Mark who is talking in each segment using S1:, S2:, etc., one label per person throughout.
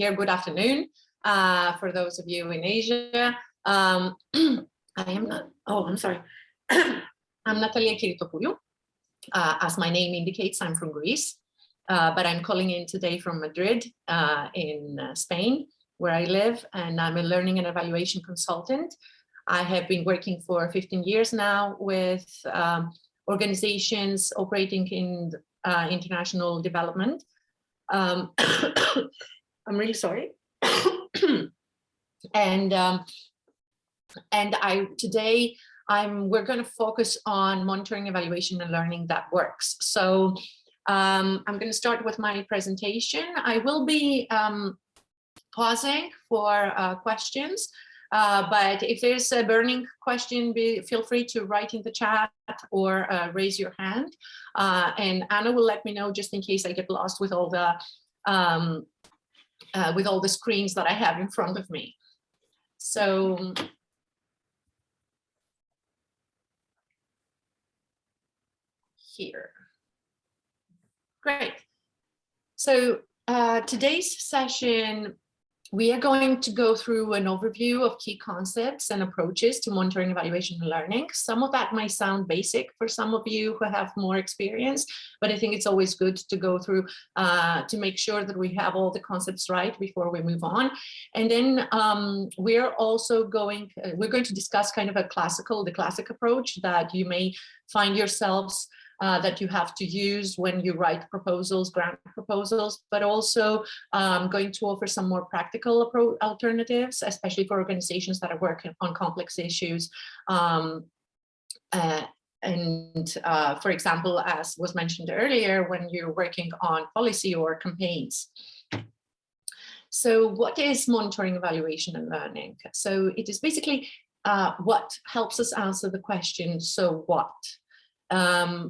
S1: here, good afternoon for those of you in Asia. I am not, oh, I'm sorry. I'm Natalia Kiryttopoulou. As my name indicates, I'm from Greece, but I'm calling in today from Madrid in Spain, where I live, and I'm a learning and evaluation consultant. I have been working for 15 years now with organizations operating in international development. I'm really sorry. and today we're going to focus on monitoring, evaluation, and learning that works. So I'm going to start with my presentation. I will be pausing for questions, but if there's a burning question, feel free to write in the chat or raise your hand. And Anna will let me know just in case I get lost with all the screens that I have in front of me. So here. Great. So today's session, we are going to go through an overview of key concepts and approaches to monitoring, evaluation, and learning. Some of that might sound basic for some of you who have more experience, but I think it's always good to go through to make sure that we have all the concepts right before we move on. And then we're also going to discuss kind of the classic approach that you may find yourselves that you have to use when you write proposals, grant proposals, but also going to offer some more practical alternatives, especially for organizations that are working on complex issues. For example, as was mentioned earlier, when you're working on policy or campaigns. So what is monitoring, evaluation, and learning? So it is basically what helps us answer the question, so what?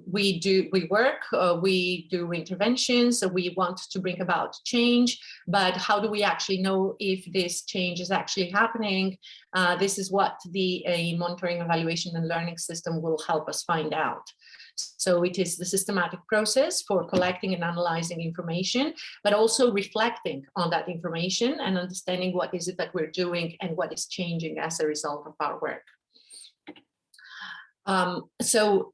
S1: We do interventions, so we want to bring about change, but how do we actually know if this change is actually happening? This is what the monitoring, evaluation, and learning system will help us find out. So it is the systematic process for collecting and analyzing information, but also reflecting on that information and understanding what is it that we're doing and what is changing as a result of our work. So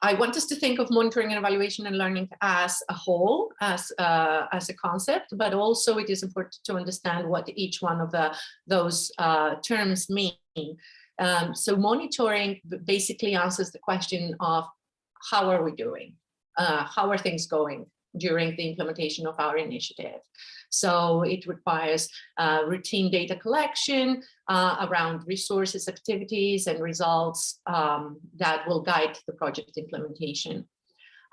S1: I want us to think of monitoring and evaluation and learning as a whole, as a concept, but also it is important to understand what each one of those terms mean. So monitoring basically answers the question of how are we doing? How are things going during the implementation of our initiative? So it requires routine data collection around resources, activities, and results that will guide the project implementation.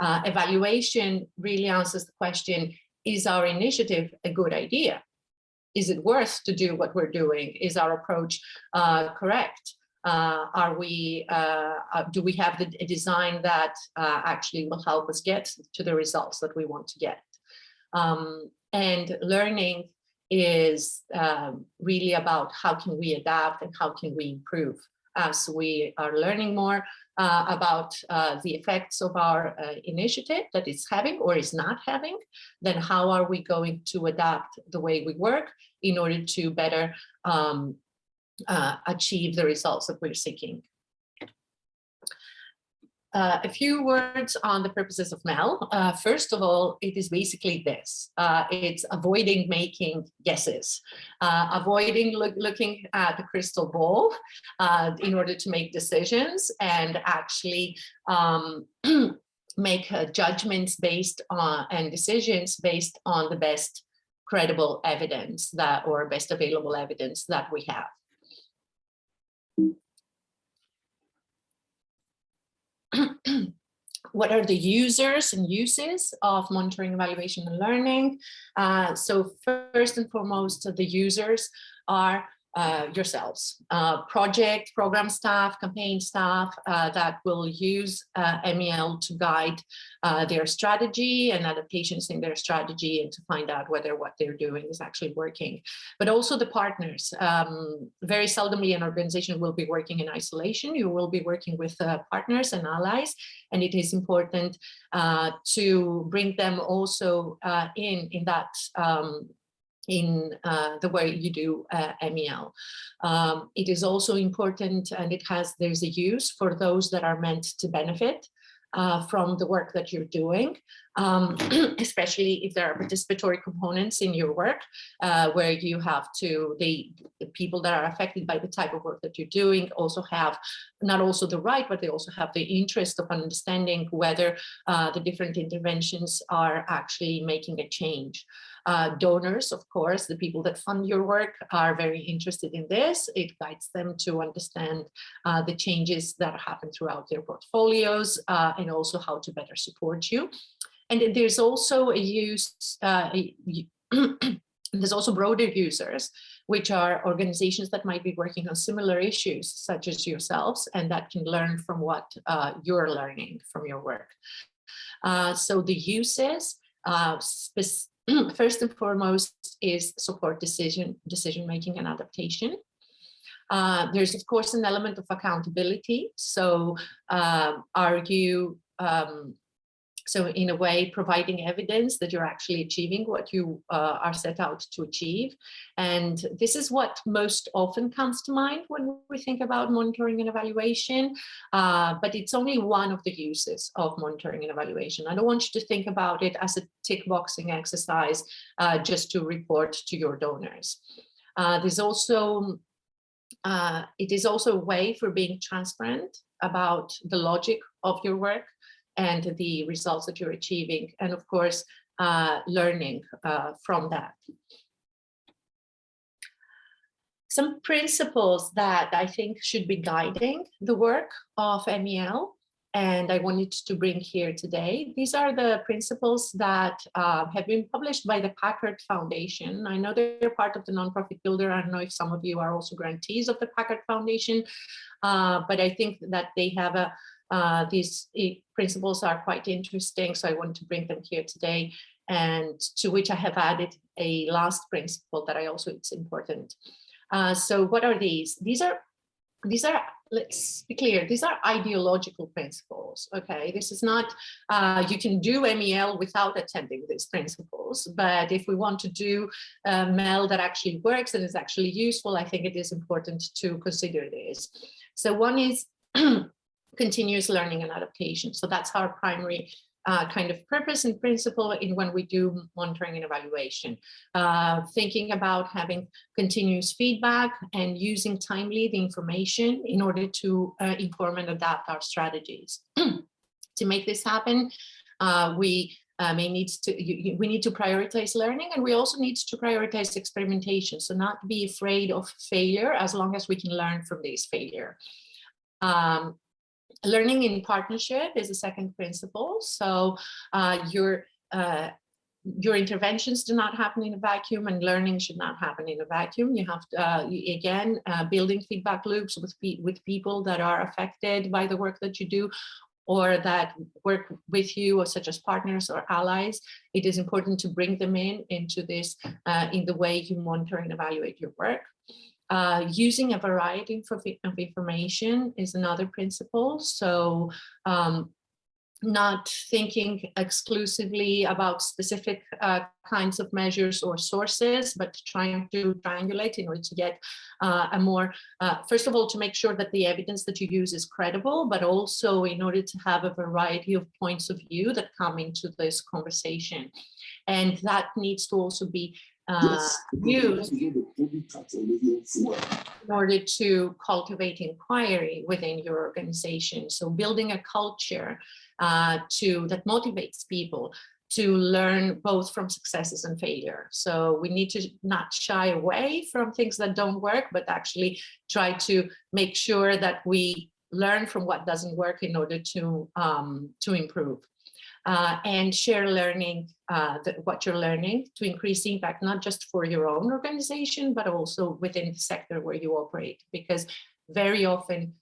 S1: Evaluation really answers the question, is our initiative a good idea? Is it worth to do what we're doing? Is our approach correct? Do we have a design that actually will help us get to the results that we want to get? And learning is really about how can we adapt and how can we improve. As we are learning more about the effects of our initiative that it's having or is not having, then how are we going to adapt the way we work in order to better achieve the results that we're seeking. A few words on the purposes of MEL. First of all, it is basically this. It's avoiding making guesses, avoiding looking at the crystal ball in order to make decisions and actually make judgments based on and decisions based on the best credible evidence or best available evidence that we have. What are the users and uses of monitoring, evaluation, and learning? So first and foremost, the users are yourselves, program staff, campaign staff that will use MEL to guide their strategy and adaptations in their strategy and to find out whether what they're doing is actually working. But also the partners. Very seldomly an organization will be working in isolation. You will be working with partners and allies, and it is important to bring them also in that in the way you do MEL. It is also important, and there's a use for those that are meant to benefit from the work that you're doing, especially if there are participatory components in your work where you have to, the people that are affected by the type of work that you're doing also have not also the right, but they also have the interest of understanding whether the different interventions are actually making a change. Donors, of course, the people that fund your work are very interested in this. It guides them to understand the changes that happen throughout their portfolios and also how to better support you. And there's also a use, there's also broader users, which are organizations that might be working on similar issues, such as yourselves, and that can learn from what you're learning from your work. So the uses, first and foremost, is support decision-making and adaptation. There's, of course, an element of accountability. So are you, so in a way, providing evidence that you're actually achieving what you are set out to achieve. And this is what most often comes to mind when we think about monitoring and evaluation, but it's only one of the uses of monitoring and evaluation. I don't want you to think about it as a tick boxing exercise just to report to your donors. There's also, it is also a way for being transparent about the logic of your work and the results that you're achieving, and of course, learning from that. Some principles that I think should be guiding the work of MEL, and I wanted to bring here today. These are the principles that have been published by the Packard Foundation. I know they're part of the nonprofit builder. I don't know if some of you are also grantees of the Packard Foundation, but I think that they have a these principles are quite interesting, so I want to bring them here today, and to which I have added a last principle that it's important. So what are these? These are, let's be clear, these are ideological principles, okay? This is not, you can do MEL without attending these principles, but if we want to do MEL that actually works and is actually useful, I think it is important to consider this. So one is continuous learning and adaptation. So that's our primary kind of purpose and principle in when we do monitoring and evaluation. Thinking about having continuous feedback and using timely the information in order to inform and adapt our strategies. To make this happen, we need to prioritize learning, and we also need to prioritize experimentation. So not be afraid of failure as long as we can learn from this failure. Learning in partnership is the second principle. So your interventions do not happen in a vacuum, and learning should not happen in a vacuum. You have to, again, building feedback loops with people that are affected by the work that you do, or that work with you, or such as partners or allies. It is important to bring them into this in the way you monitor and evaluate your work. Using a variety of information is another principle. So not thinking exclusively about specific kinds of measures or sources, but trying to triangulate in order to get a more, first of all, to make sure that the evidence that you use is credible, but also in order to have a variety of points of view that come into this conversation. And that needs to also be used in order to cultivate inquiry within your organization. So building a culture that motivates people to learn both from successes and failure. So we need to not shy away from things that don't work, but actually try to make sure that we learn from what doesn't work in order to improve. And share learning, what you're learning, to increase impact, not just for your own organization, but also within the sector where you operate. Because very often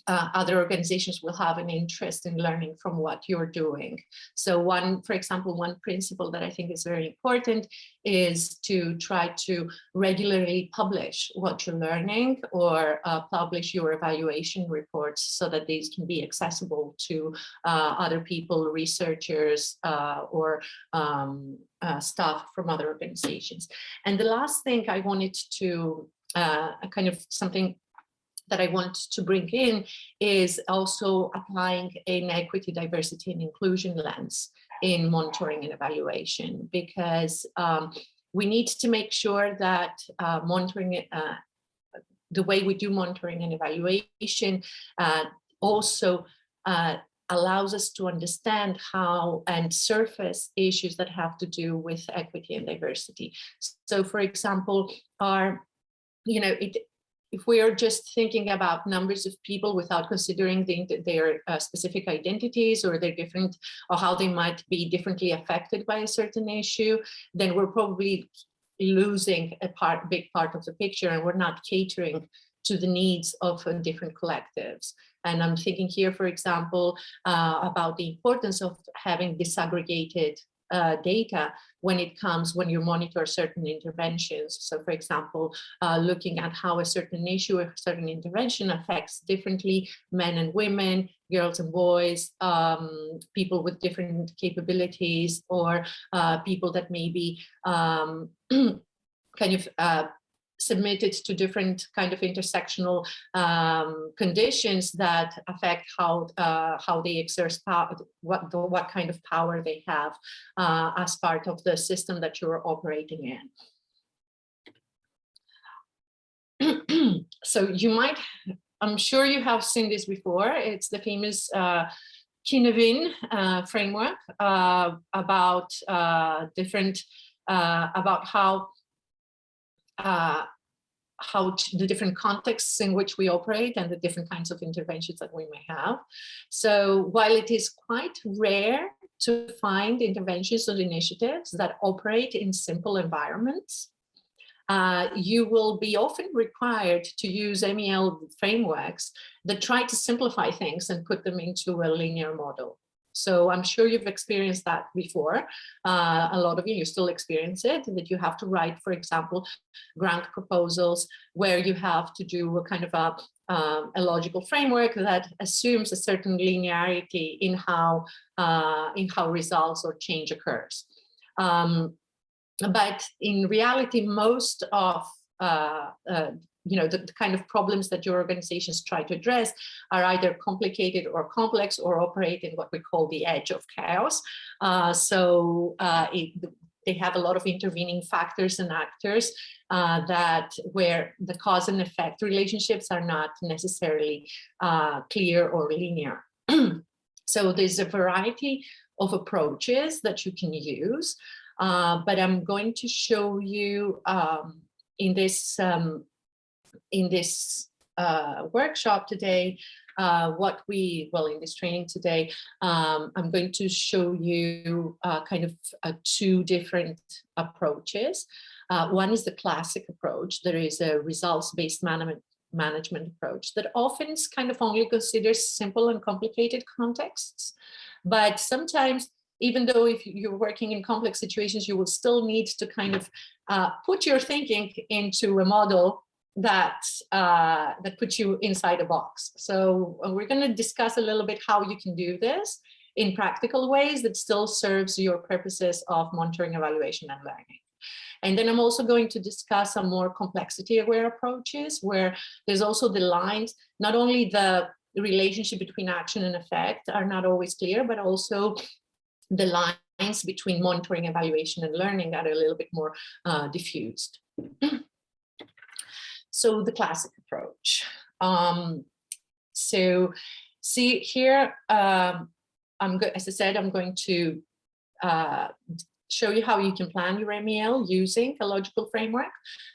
S1: other organizations will have an interest in learning from what you're doing. So for example, one principle that I think is very important is to try to regularly publish what you're learning, or publish your evaluation reports, so that these can be accessible to other people, researchers, or staff from other organizations. And the last thing I wanted to kind of something that I want to bring in is also applying an equity, diversity, and inclusion lens in monitoring and evaluation, because we need to make sure that monitoring, the way we do monitoring and evaluation also allows us to understand how and surface issues that have to do with equity and diversity. So for example, if we are just thinking about numbers of people without considering their specific identities, or their different, or how they might be differently affected by a certain issue, then we're probably losing a big part of the picture, and we're not catering to the needs of different collectives. And I'm thinking here, for example, about the importance of having disaggregated data when you monitor certain interventions. So for example, looking at how a certain issue, a certain intervention affects differently men and women, girls and boys, people with different capabilities, or people that may be kind of submitted to different kind of intersectional conditions that affect how they exert power, what kind of power they have as part of the system that you're operating in. So I'm sure you have seen this before. It's the famous Kinevin framework about how the different contexts in which we operate and the different kinds of interventions that we may have. So while it is quite rare to find interventions or initiatives that operate in simple environments, you will be often required to use MEL frameworks that try to simplify things and put them into a linear model. So I'm sure you've experienced that before. A lot of you still experience it, that you have to write, for example, grant proposals where you have to do a kind of a logical framework that assumes a certain linearity in how results or change occurs. But in reality, most of the kind of problems that your organizations try to address are either complicated or complex, or operate in what we call the edge of chaos. They have a lot of intervening factors and actors where the cause and effect relationships are not necessarily clear or linear. So there's a variety of approaches that you can use, but I'm going to show you in this workshop today, in this training today, I'm going to show you kind of two different approaches. One is the classic approach. There is a results-based management approach that often kind of only considers simple and complicated contexts. But sometimes, even though if you're working in complex situations, you will still need to kind of put your thinking into a model that puts you inside a box. So we're going to discuss a little bit how you can do this in practical ways that still serves your purposes of monitoring, evaluation, and learning. And then I'm also going to discuss some more complexity-aware approaches where there's also the lines, not only the relationship between action and effect are not always clear, but also the lines between monitoring, evaluation, and learning are a little bit more diffused. So the classic approach. So see here, as I said, I'm going to show you how you can plan your MEL using a logical framework,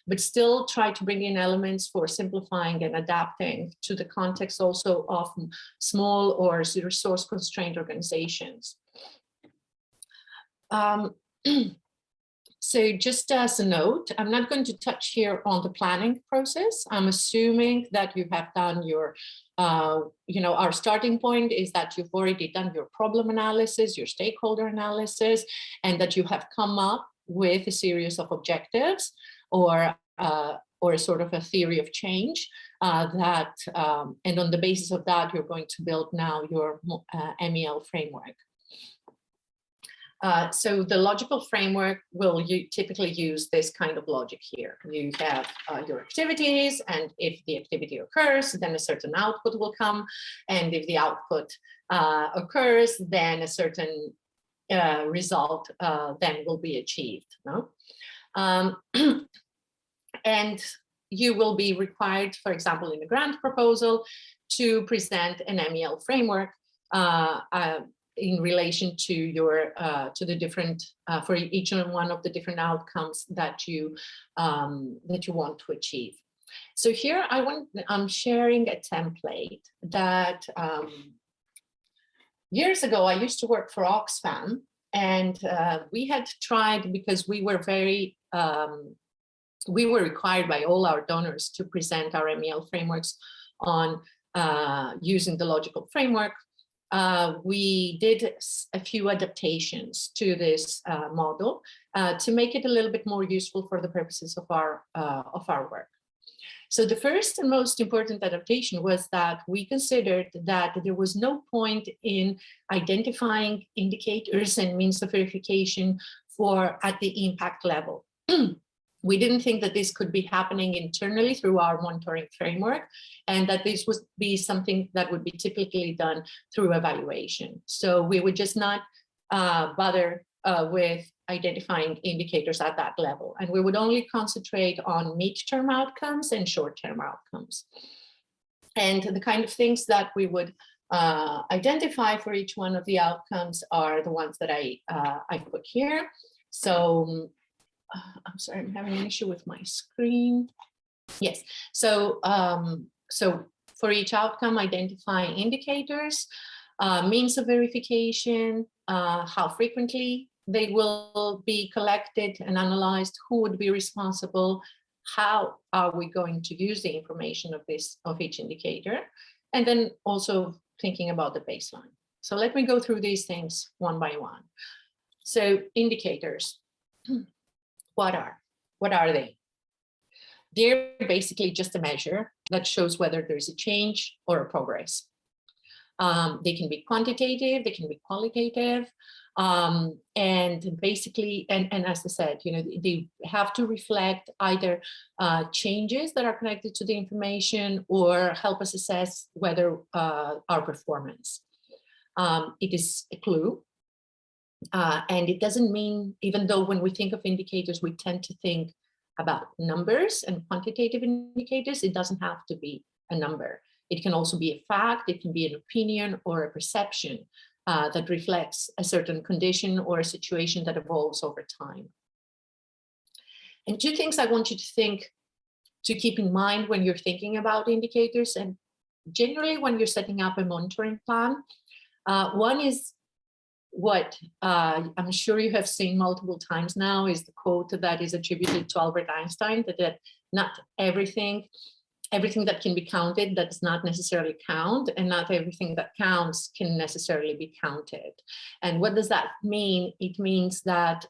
S1: but still try to bring in elements for simplifying and adapting to the context also of small or resource constrained organizations. So just as a note, I'm not going to touch here on the planning process. I'm assuming that you have done your, our starting point is that you've already done your problem analysis, your stakeholder analysis, and that you have come up with a series of objectives or a sort of a theory of change and on the basis of that, you're going to build now your MEL framework. So the logical framework will typically use this kind of logic here. You have your activities, and if the activity occurs, then a certain output will come. And if the output occurs, then a certain result then will be achieved. No? And you will be required, for example, in a grant proposal, to present an MEL framework in relation to your the different for each one of the different outcomes that you want to achieve. So here I'm sharing a template that years ago I used to work for Oxfam, and we had tried, because we were required by all our donors to present our MEL frameworks on using the logical framework. We did a few adaptations to this model to make it a little bit more useful for the purposes of our work. So the first and most important adaptation was that we considered that there was no point in identifying indicators and means of verification at the impact level. We didn't think that this could be happening internally through our monitoring framework, and that this would be something that would be typically done through evaluation. So we would just not bother with identifying indicators at that level. And we would only concentrate on midterm outcomes and short-term outcomes. And the kind of things that we would identify for each one of the outcomes are the ones that I put here. So I'm sorry, I'm having an issue with my screen. Yes, so so for each outcome, identify indicators, means of verification, how frequently they will be collected and analyzed, who would be responsible, how are we going to use the information of each indicator, and then also thinking about the baseline. So let me go through these things one by one. So indicators. What are they? They're basically just a measure that shows whether there's a change or a progress. They can be quantitative, they can be qualitative, and basically, and as I said, they have to reflect either changes that are connected to the information or help us assess whether our performance. It is a clue. And it doesn't mean, even though when we think of indicators, we tend to think about numbers and quantitative indicators, it doesn't have to be a number. It can also be a fact, it can be an opinion or a perception that reflects a certain condition or a situation that evolves over time. And two things I want you to keep in mind when you're thinking about indicators, and generally when you're setting up a monitoring plan. One is what I'm sure you have seen multiple times now, is the quote that is attributed to Albert Einstein, that not everything that can be counted, that does not necessarily count, and not everything that counts can necessarily be counted. And what does that mean? It means that,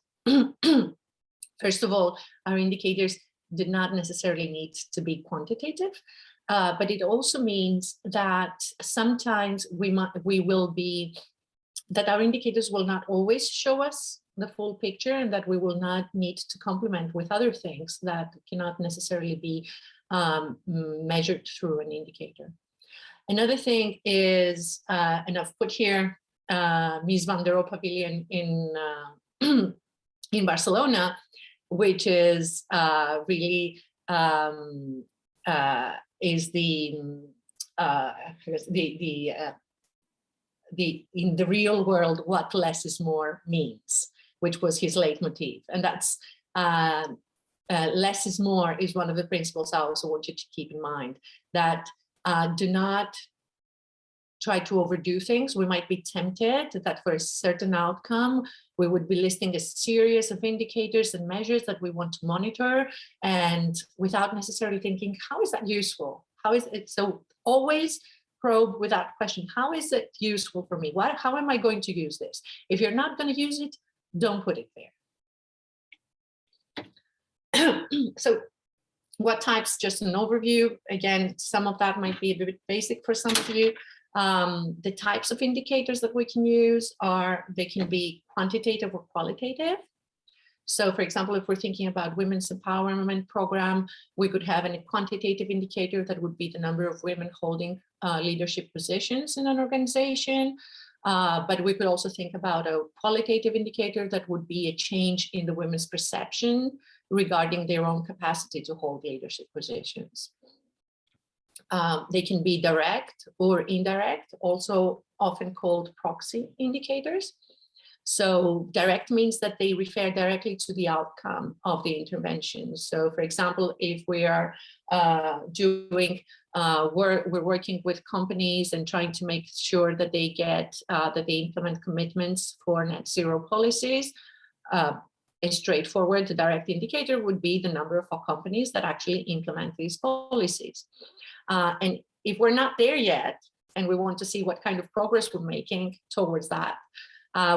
S1: first of all, our indicators do not necessarily need to be quantitative, but it also means that sometimes that our indicators will not always show us the full picture, and that we will not need to complement with other things that cannot necessarily be measured through an indicator. Another thing is, and I've put here Mies van der Rohe Pavilion in Barcelona, which is really is in the real world, what less is more means, which was his leitmotif. And that's less is more is one of the principles I also want you to keep in mind, that do not try to overdo things. We might be tempted that for a certain outcome, we would be listing a series of indicators and measures that we want to monitor, and without necessarily thinking, how is that useful? How is it? So always probe with that question, how is it useful for me? How am I going to use this? If you're not going to use it, don't put it there. So what types, just an overview. Again, some of that might be a bit basic for some of you. The types of indicators that we can use they can be quantitative or qualitative. So for example, if we're thinking about women's empowerment program, we could have a quantitative indicator that would be the number of women holding leadership positions in an organization. But we could also think about a qualitative indicator that would be a change in the women's perception regarding their own capacity to hold leadership positions. They can be direct or indirect, also often called proxy indicators. So direct means that they refer directly to the outcome of the intervention. So for example, if we are we're working with companies and trying to make sure that they implement commitments for net zero policies, a straightforward direct indicator would be the number of companies that actually implement these policies. And if we're not there yet, and we want to see what kind of progress we're making towards that,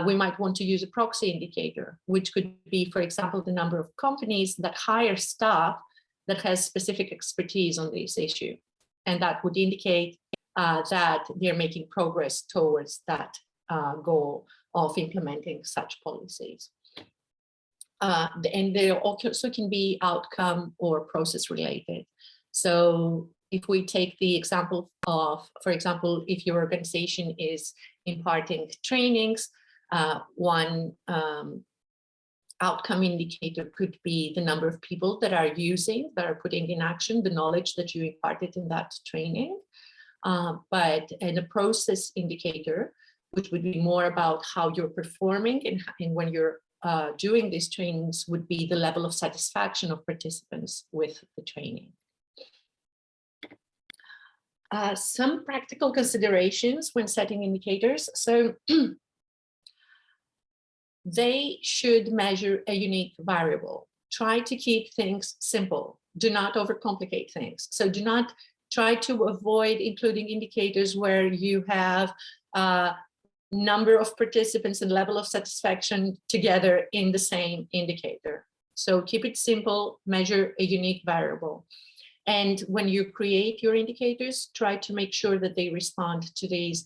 S1: we might want to use a proxy indicator, which could be, for example, the number of companies that hire staff that has specific expertise on this issue. And that would indicate that they're making progress towards that goal of implementing such policies. And they also can be outcome or process related. So if we take the example of, for example, if your organization is imparting trainings, one outcome indicator could be the number of people that are putting in action the knowledge that you imparted in that training. But a process indicator, which would be more about how you're performing and when you're doing these trainings, would be the level of satisfaction of participants with the training. Some practical considerations when setting indicators. So they should measure a unique variable. Try to keep things simple. Do not overcomplicate things. So do not try to avoid including indicators where you have number of participants and level of satisfaction together in the same indicator. So keep it simple, measure a unique variable. And when you create your indicators, try to make sure that they respond to these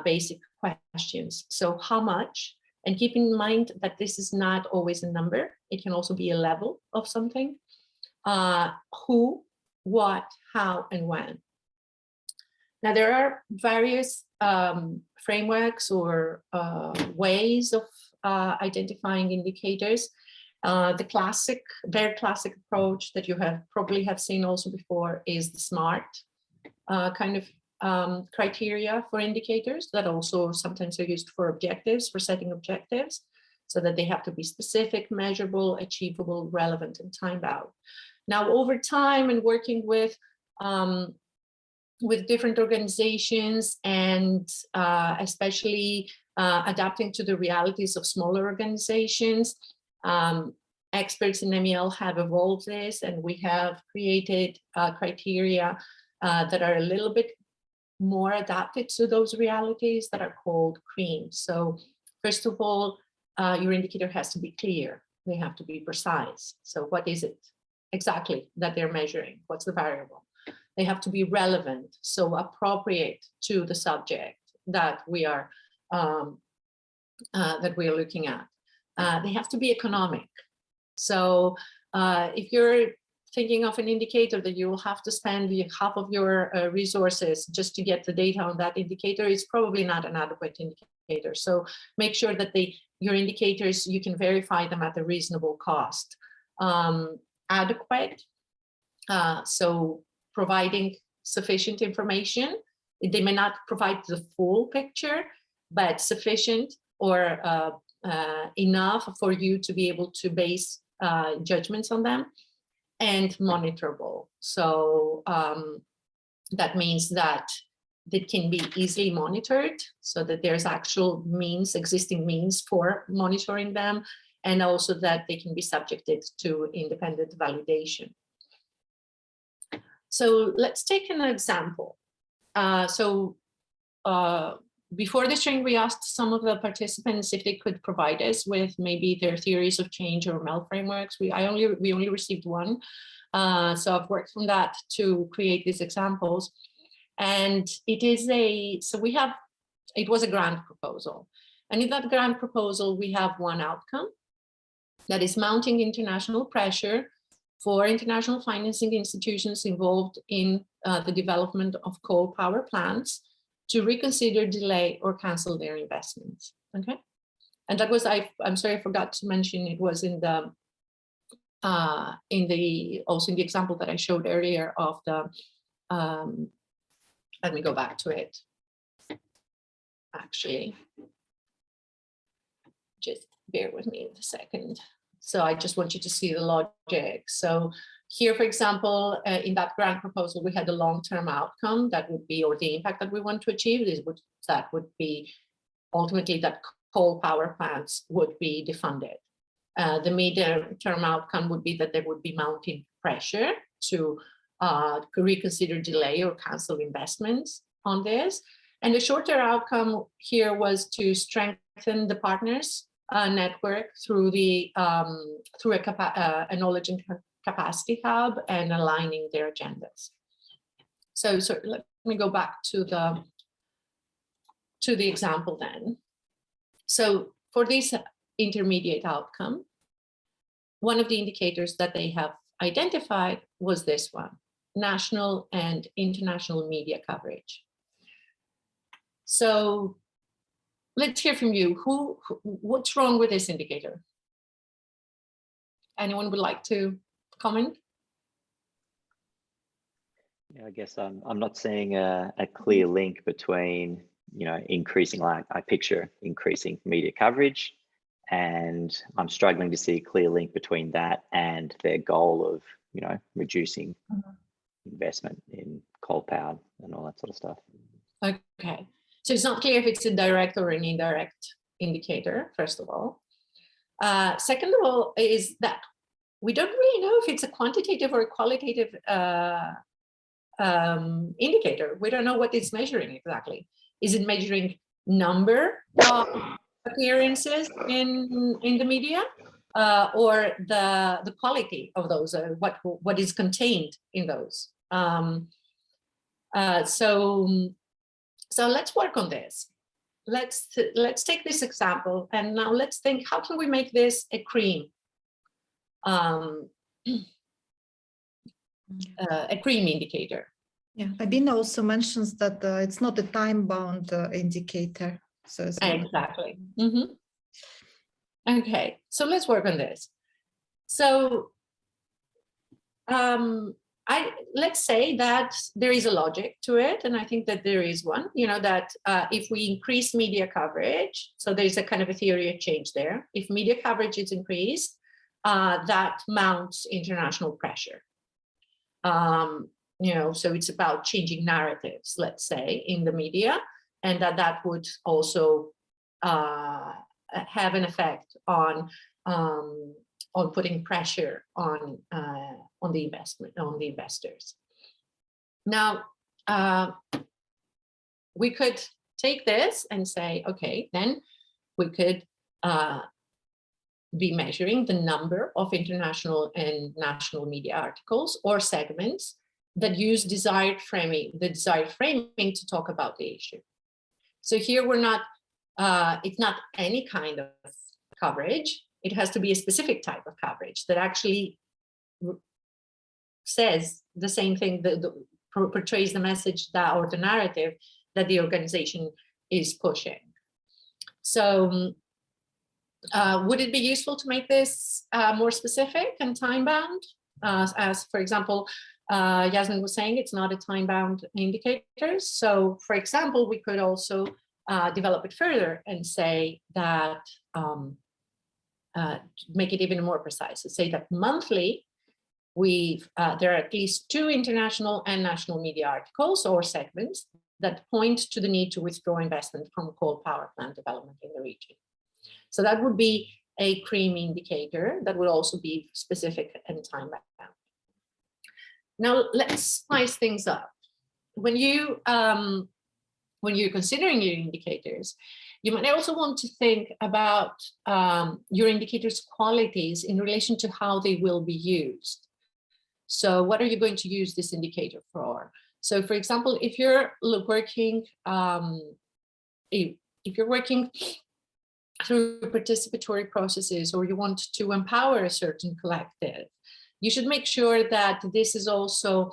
S1: basic questions. So how much? And keep in mind that this is not always a number. It can also be a level of something. Who, what, how, and when. Now, there are various frameworks or ways of identifying indicators. The very classic approach that you probably have seen also before is the SMART kind of criteria for indicators that also sometimes are used for objectives, for setting objectives, so that they have to be specific, measurable, achievable, relevant, and time-bound. Now, over time and working with different organizations and especially adapting to the realities of smaller organizations, experts in MEL have evolved this, and we have created criteria that are a little bit more adapted to those realities that are called CREAM. So first of all, your indicator has to be clear. They have to be precise. So what is it exactly that they're measuring? What's the variable? They have to be relevant, so appropriate to the subject that we are looking at. They have to be economic. So if you're thinking of an indicator that you will have to spend half of your resources just to get the data on that indicator, it's probably not an adequate indicator. So make sure that your indicators, you can verify them at a reasonable cost. Adequate, so providing sufficient information. They may not provide the full picture, but sufficient or enough for you to be able to base judgments on them. And monitorable. So that means that that can be easily monitored, so that there's actual means, existing means for monitoring them, and also that they can be subjected to independent validation. So let's take an example. Before the string, we asked some of the participants if they could provide us with maybe their theories of change or MEL frameworks. We only received one. So I've worked from that to create these examples. And it was a grant proposal. And in that grant proposal, we have one outcome, that is mounting international pressure for international financing institutions involved in the development of coal power plants to reconsider, delay, or cancel their investments. Okay, and that was I'm sorry, I forgot to mention, it was also in the example that I showed earlier of the. Let me go back to it. Actually, just bear with me a second. So I just want you to see the logic. So here, for example, in that grant proposal, we had a long-term outcome that would be, or the impact that we want to achieve, that would be ultimately that coal power plants would be defunded. The medium-term outcome would be that there would be mounting pressure to reconsider, delay, or cancel investments on this. And the shorter outcome here was to strengthen the partners network through a knowledge and capacity hub and aligning their agendas. So let me go back to the example then. So for this intermediate outcome, one of the indicators that they have identified was this one: national and international media coverage. So let's hear from you. What's wrong with this indicator? Anyone would like to comment?
S2: Yeah, I guess I'm not seeing a clear link between, increasing, like I picture increasing media coverage, and I'm struggling to see a clear link between that and their goal of, reducing investment in coal power and all that sort of stuff.
S1: Okay. So it's not clear if it's a direct or an indirect indicator, first of all. Second of all, is that we don't really know if it's a quantitative or a qualitative indicator. We don't know what it's measuring exactly. Is it measuring number of appearances in the media, or the quality of those, what is contained in those? So let's work on this. Let's take this example, and now let's think, how can we make this a cream? A cream indicator.
S3: Yeah, Abina also mentions that it's not a time-bound indicator. So it's
S1: exactly. Mm-hmm. Okay, so let's work on this. So let's say that there is a logic to it, and I think that there is one, that if we increase media coverage, so there's a kind of a theory of change there. If media coverage is increased, that mounts international pressure. So it's about changing narratives, let's say, in the media, and that would also have an effect on putting pressure on the investors. Now, we could take this and say, okay, then we could be measuring the number of international and national media articles or segments that use the desired framing to talk about the issue. So here it's not any kind of coverage. It has to be a specific type of coverage that actually says the same thing, that portrays the message or the narrative that the organization is pushing. So would it be useful to make this more specific and time-bound? As for example, Yasmin was saying, it's not a time-bound indicator. So for example, we could also develop it further and say that, make it even more precise. So say that monthly, there are at least 2 international and national media articles or segments that point to the need to withdraw investment from coal power plant development in the region. So that would be a CREAM indicator that would also be specific and time bound. Now let's spice things up. When you're considering your indicators, you might also want to think about your indicators' qualities in relation to how they will be used. So what are you going to use this indicator for? So for example, if you're working, if you're working through participatory processes, or you want to empower a certain collective, you should make sure that this is also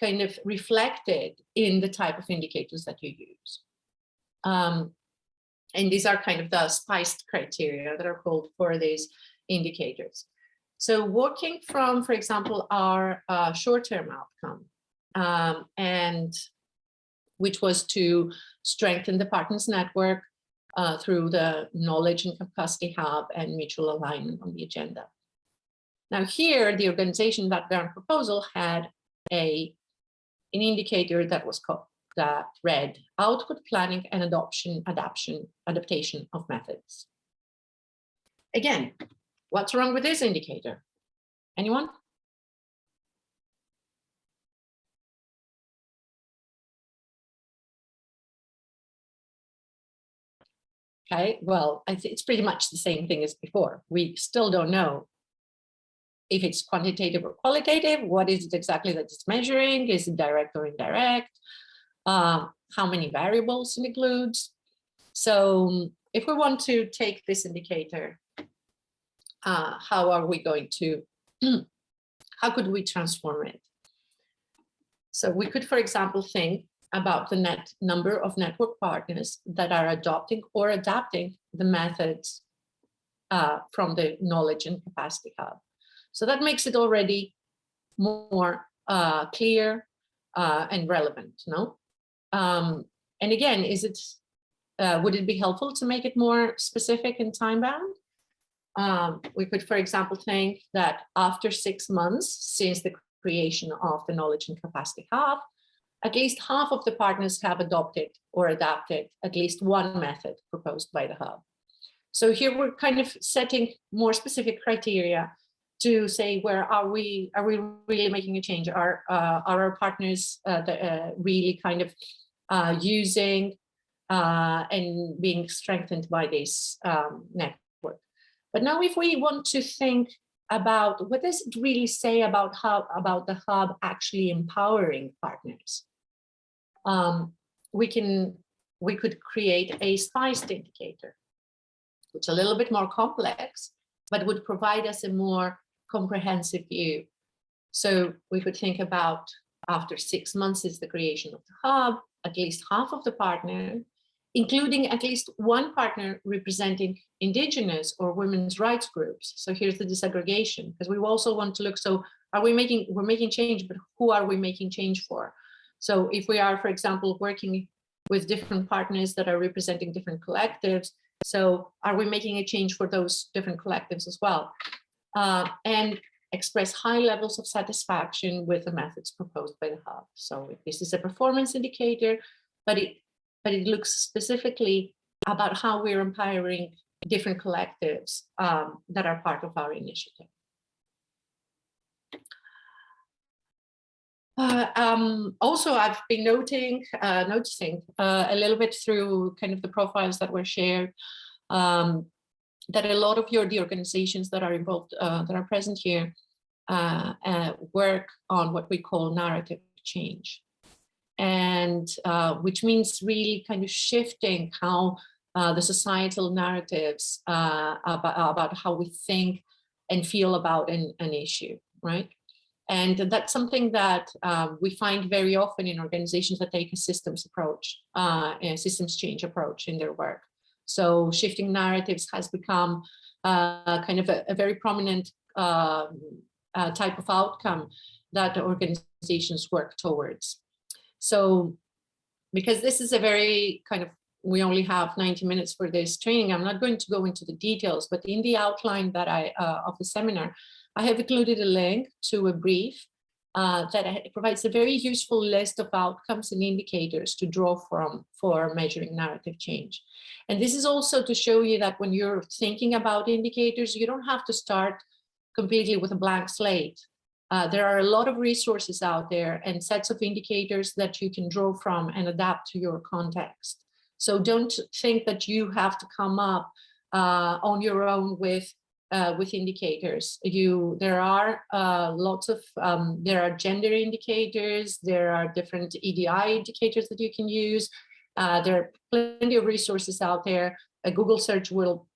S1: kind of reflected in the type of indicators that you use. And these are kind of the spiced criteria that are called for these indicators. So working from, for example, our short-term outcome, and which was to strengthen the partners network through the knowledge and capacity hub and mutual alignment on the agenda. Now here, the organization that grant proposal had an indicator that was called, that read output planning and adaptation of methods. Again, what's wrong with this indicator? Anyone? Okay, well, it's pretty much the same thing as before. We still don't know if it's quantitative or qualitative. What is it exactly that it's measuring? Is it direct or indirect? How many variables it includes? So if we want to take this indicator, how are we going to, how could we transform it? So we could, for example, think about the net number of network partners that are adopting or adapting the methods from the knowledge and capacity hub. So that makes it already more clear and relevant, no? And again, is it, would it be helpful to make it more specific and time bound? We could, for example, think that after 6 months since the creation of the knowledge and capacity hub, at least half of the partners have adopted or adapted at least one method proposed by the hub. So here we're kind of setting more specific criteria to say, where are we really making a change? Are our partners really kind of using and being strengthened by this network? But now if we want to think about what does it really say about the hub actually empowering partners, we could create a spiced indicator, which is a little bit more complex, but would provide us a more comprehensive view. So we could think about, after 6 months is the creation of the hub, at least half of the partner, including at least one partner representing indigenous or women's rights groups. So here's the disaggregation, because we also want to look, so we're making change, but who are we making change for? So if we are, for example, working with different partners that are representing different collectives, so are we making a change for those different collectives as well? And express high levels of satisfaction with the methods proposed by the hub. So this is a performance indicator, but it looks specifically about how we're empowering different collectives that are part of our initiative. Also, I've been noticing a little bit through kind of the profiles that were shared, that a lot of the organizations that are involved, that are present here, work on what we call narrative change. And which means really kind of shifting how the societal narratives about how we think and feel about an issue, right? And that's something that we find very often in organizations that take a systems approach, a systems change approach in their work. So shifting narratives has become kind of a very prominent type of outcome that organizations work towards. So because this is a very kind of, we only have 90 minutes for this training, I'm not going to go into the details, but in the outline that of the seminar, I have included a link to a brief that provides a very useful list of outcomes and indicators to draw from for measuring narrative change. And this is also to show you that when you're thinking about indicators, you don't have to start completely with a blank slate. There are a lot of resources out there and sets of indicators that you can draw from and adapt to your context. So don't think that you have to come up on your own with indicators. There are lots of, there are gender indicators, there are different EDI indicators that you can use. There are plenty of resources out there. A Google search will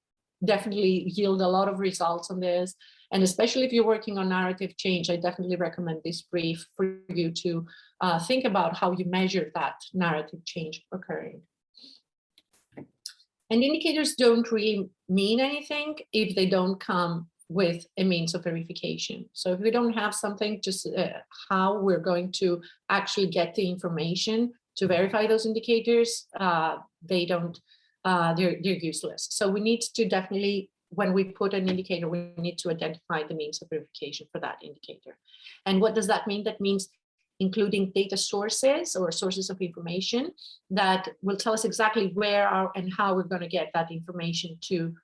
S1: definitely yield a lot of results on this. And especially if you're working on narrative change, I definitely recommend this brief for you to think about how you measure that narrative change occurring. And indicators don't really mean anything if they don't come with a means of verification. So if we don't have something, just how we're going to actually get the information to verify those indicators, they're useless. So we need to definitely, when we put an indicator, we need to identify the means of verification for that indicator. And what does that mean? That means including data sources or sources of information that will tell us exactly where and how we're going to get that information to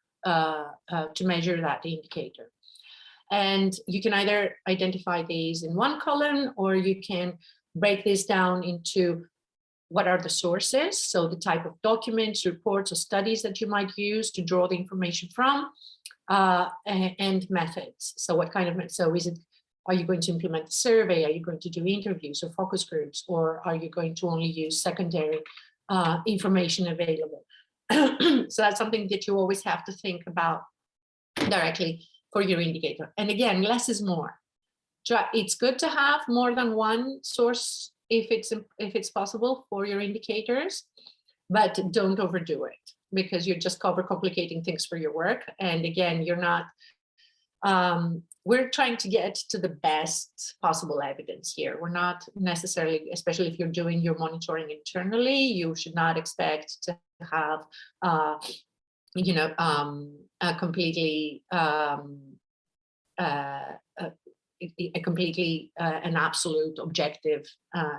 S1: measure that indicator. And you can either identify these in one column, or you can break this down into what are the sources, so the type of documents, reports, or studies that you might use to draw the information from, and methods. So what kind of, so is it, are you going to implement a survey? Are you going to do interviews or focus groups? Or are you going to only use secondary information available? So that's something that you always have to think about directly for your indicator. And again, less is more. It's good to have more than one source if it's possible for your indicators, but don't overdo it, because you're just overcomplicating things for your work. And again, you're not, we're trying to get to the best possible evidence here. We're not necessarily, especially if you're doing your monitoring internally, you should not expect to have, a completely, an absolute objective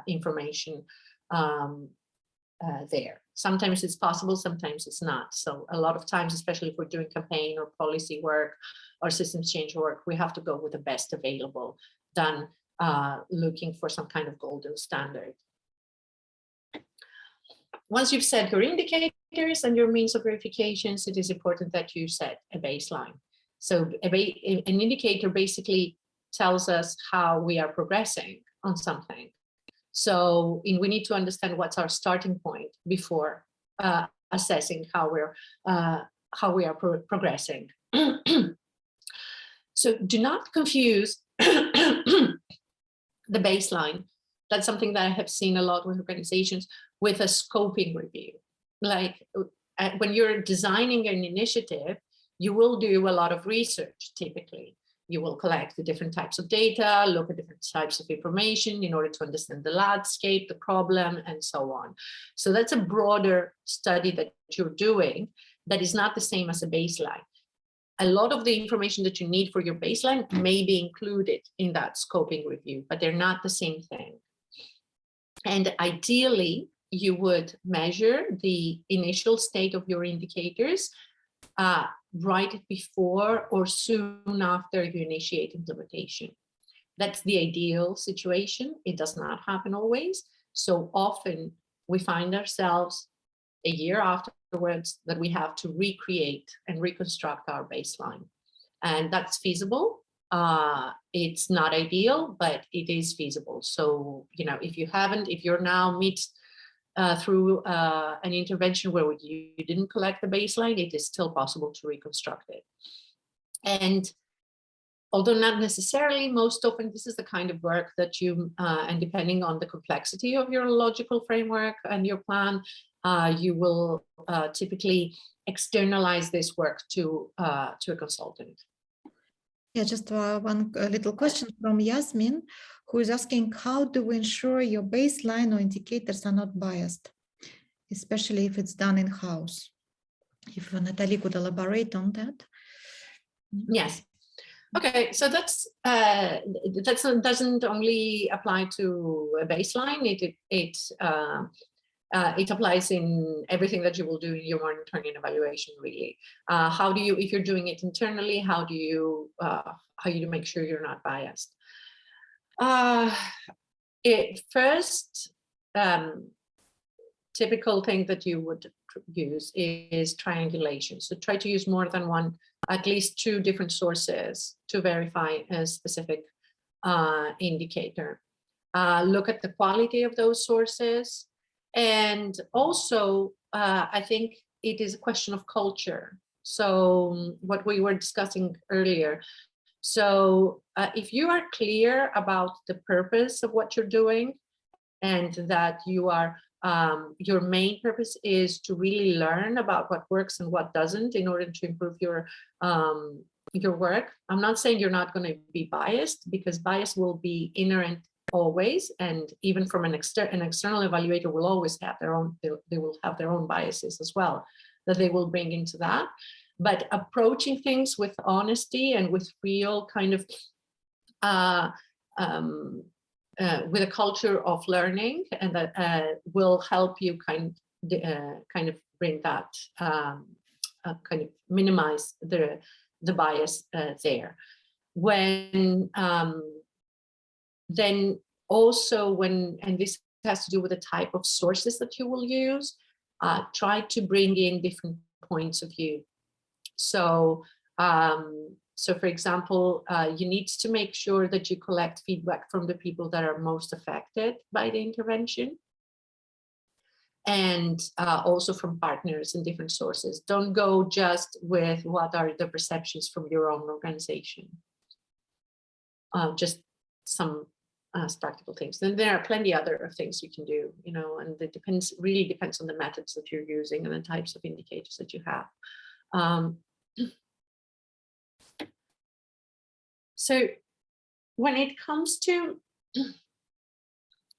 S1: information there. Sometimes it's possible, sometimes it's not. So a lot of times, especially if we're doing campaign or policy work or systems change work, we have to go with the best available than looking for some kind of golden standard. Once you've set your indicators and your means of verifications, it is important that you set a baseline. So an indicator basically tells us how we are progressing on something. So we need to understand what's our starting point before assessing how we are progressing. So do not confuse the baseline. That's something that I have seen a lot with organizations, with a scoping review. Like when you're designing an initiative, you will do a lot of research typically. You will collect the different types of data, look at different types of information in order to understand the landscape, the problem, and so on. So that's a broader study that you're doing that is not the same as a baseline. A lot of the information that you need for your baseline may be included in that scoping review, but they're not the same thing. And ideally, you would measure the initial state of your indicators right before or soon after you initiate implementation. That's the ideal situation. It does not happen always. So often we find ourselves a year afterwards that we have to recreate and reconstruct our baseline. And that's feasible. It's not ideal, but it is feasible. So, if you're now through an intervention where you didn't collect the baseline, it is still possible to reconstruct it. And although not necessarily, most often this is the kind of work that you, and depending on the complexity of your logical framework and your plan, you will typically externalize this work to a consultant.
S3: Yeah, just one little question from Yasmin, who is asking, how do we ensure your baseline or indicators are not biased, especially if it's done in-house? If Natalia could elaborate on that.
S1: Yes. Okay, so doesn't only apply to a baseline. It applies in everything that you will do in your monitoring and evaluation. Really, how do you, if you're doing it internally, how do you make sure you're not biased? First, typical thing that you would use is triangulation. So try to use more than one, at least 2 different sources to verify a specific indicator. Look at the quality of those sources. And also, I think it is a question of culture. So what we were discussing earlier. So if you are clear about the purpose of what you're doing, and that you are your main purpose is to really learn about what works and what doesn't in order to improve your work. I'm not saying you're not going to be biased, because bias will be inherent always, and even from an external evaluator will always have their own, they will have their own biases as well that they will bring into that. But approaching things with honesty and with real kind of with a culture of learning, and that will help you kind of bring that kind of minimize the bias there. When then also when, and this has to do with the type of sources that you will use, try to bring in different points of view. So so for example, you need to make sure that you collect feedback from the people that are most affected by the intervention, and also from partners and different sources. Don't go just with what are the perceptions from your own organization. Just some practical things. Then there are plenty other things you can do, you know, and it really depends on the methods that you're using and the types of indicators that you have. So when it comes to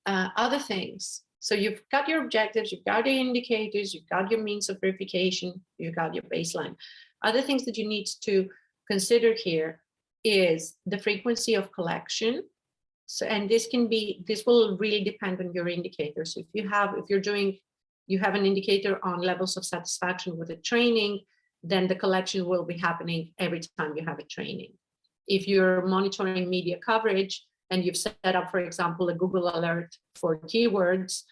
S1: other things, so you've got your objectives, you've got your indicators, you've got your means of verification, you've got your baseline. Other things that you need to consider here is the frequency of collection. So, and this will really depend on your indicators. So if you have an indicator on levels of satisfaction with the training, then the collection will be happening every time you have a training. If you're monitoring media coverage and you've set up, for example, a Google alert for keywords,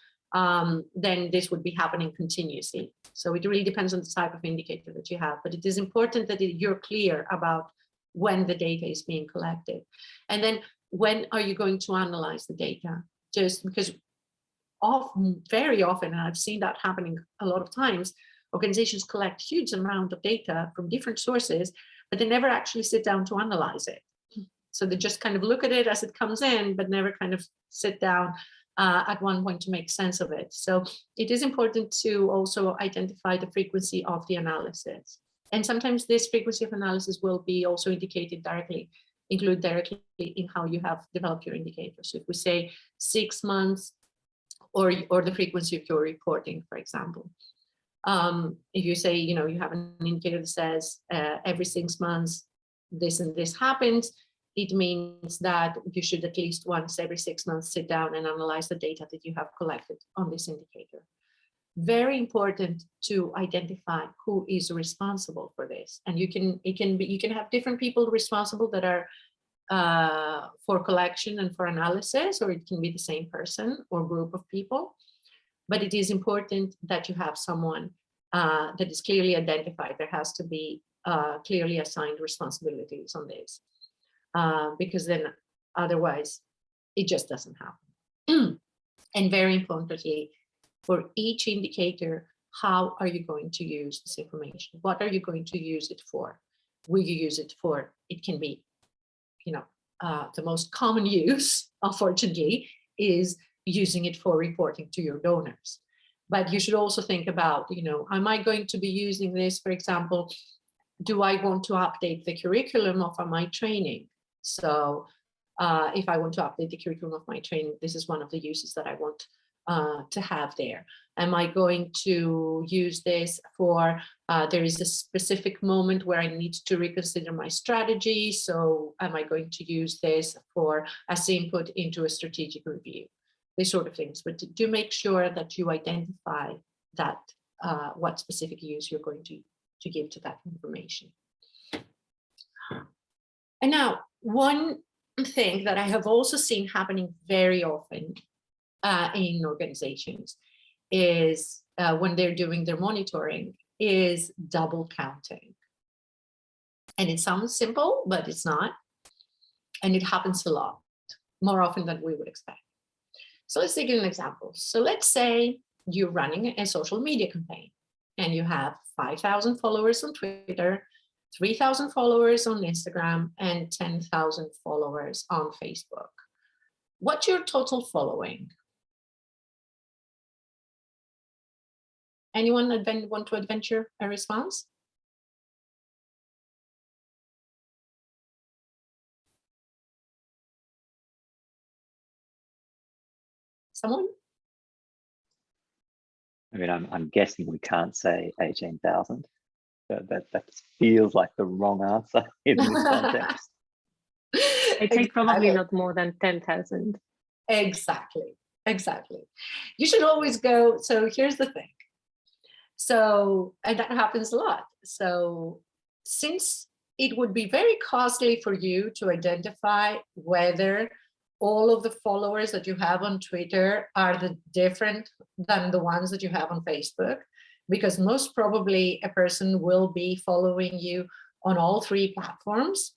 S1: then this would be happening continuously. So it really depends on the type of indicator that you have, but it is important that you're clear about when the data is being collected. And then when are you going to analyze the data? Just because very often, and I've seen that happening a lot of times, organizations collect huge amount of data from different sources, but they never actually sit down to analyze it. So they just kind of look at it as it comes in, but never kind of sit down at one point to make sense of it. So it is important to also identify the frequency of the analysis. And sometimes this frequency of analysis will be also included directly in how you have developed your indicators. So if we say 6 months, or the frequency of your reporting, for example. If you say, you know, you have an indicator that says every 6 months this and this happens, it means that you should at least once every 6 months sit down and analyze the data that you have collected on this indicator. Very important to identify who is responsible for this. And you can have different people responsible that are for collection and for analysis, or it can be the same person or group of people. But it is important that you have someone that is clearly identified. There has to be clearly assigned responsibilities on this, because then otherwise it just doesn't happen. And very importantly, for each indicator, how are you going to use this information? What are you going to use it for? Will you use it for, it can be, you know, the most common use, unfortunately, is using it for reporting to your donors. But you should also think about, you know, am I going to be using this, for example, do I want to update the curriculum of my training? So if I want to update the curriculum of my training, this is one of the uses that I want to have there? Am I going to use this for, there is a specific moment where I need to reconsider my strategy, so am I going to use this for as input into a strategic review? These sort of things, but do make sure that you identify that, what specific use you're going to give to that information. And now, one thing that I have also seen happening very often in organizations is when they're doing their monitoring is double counting. And it sounds simple, but it's not. And it happens a lot, more often than we would expect. So let's take an example. So let's say you're running a social media campaign and you have 5,000 followers on Twitter, 3,000 followers on Instagram, and 10,000 followers on Facebook. What's your total following? Anyone want to adventure a response? Someone?
S2: I mean, I'm guessing we can't say 18,000. That feels like the wrong answer in this context.
S4: I'd say probably not more than 10,000.
S1: Exactly. You should always go, so here's the thing. So, and that happens a lot. So since it would be very costly for you to identify whether all of the followers that you have on Twitter are different than the ones that you have on Facebook, because most probably a person will be following you on all three platforms,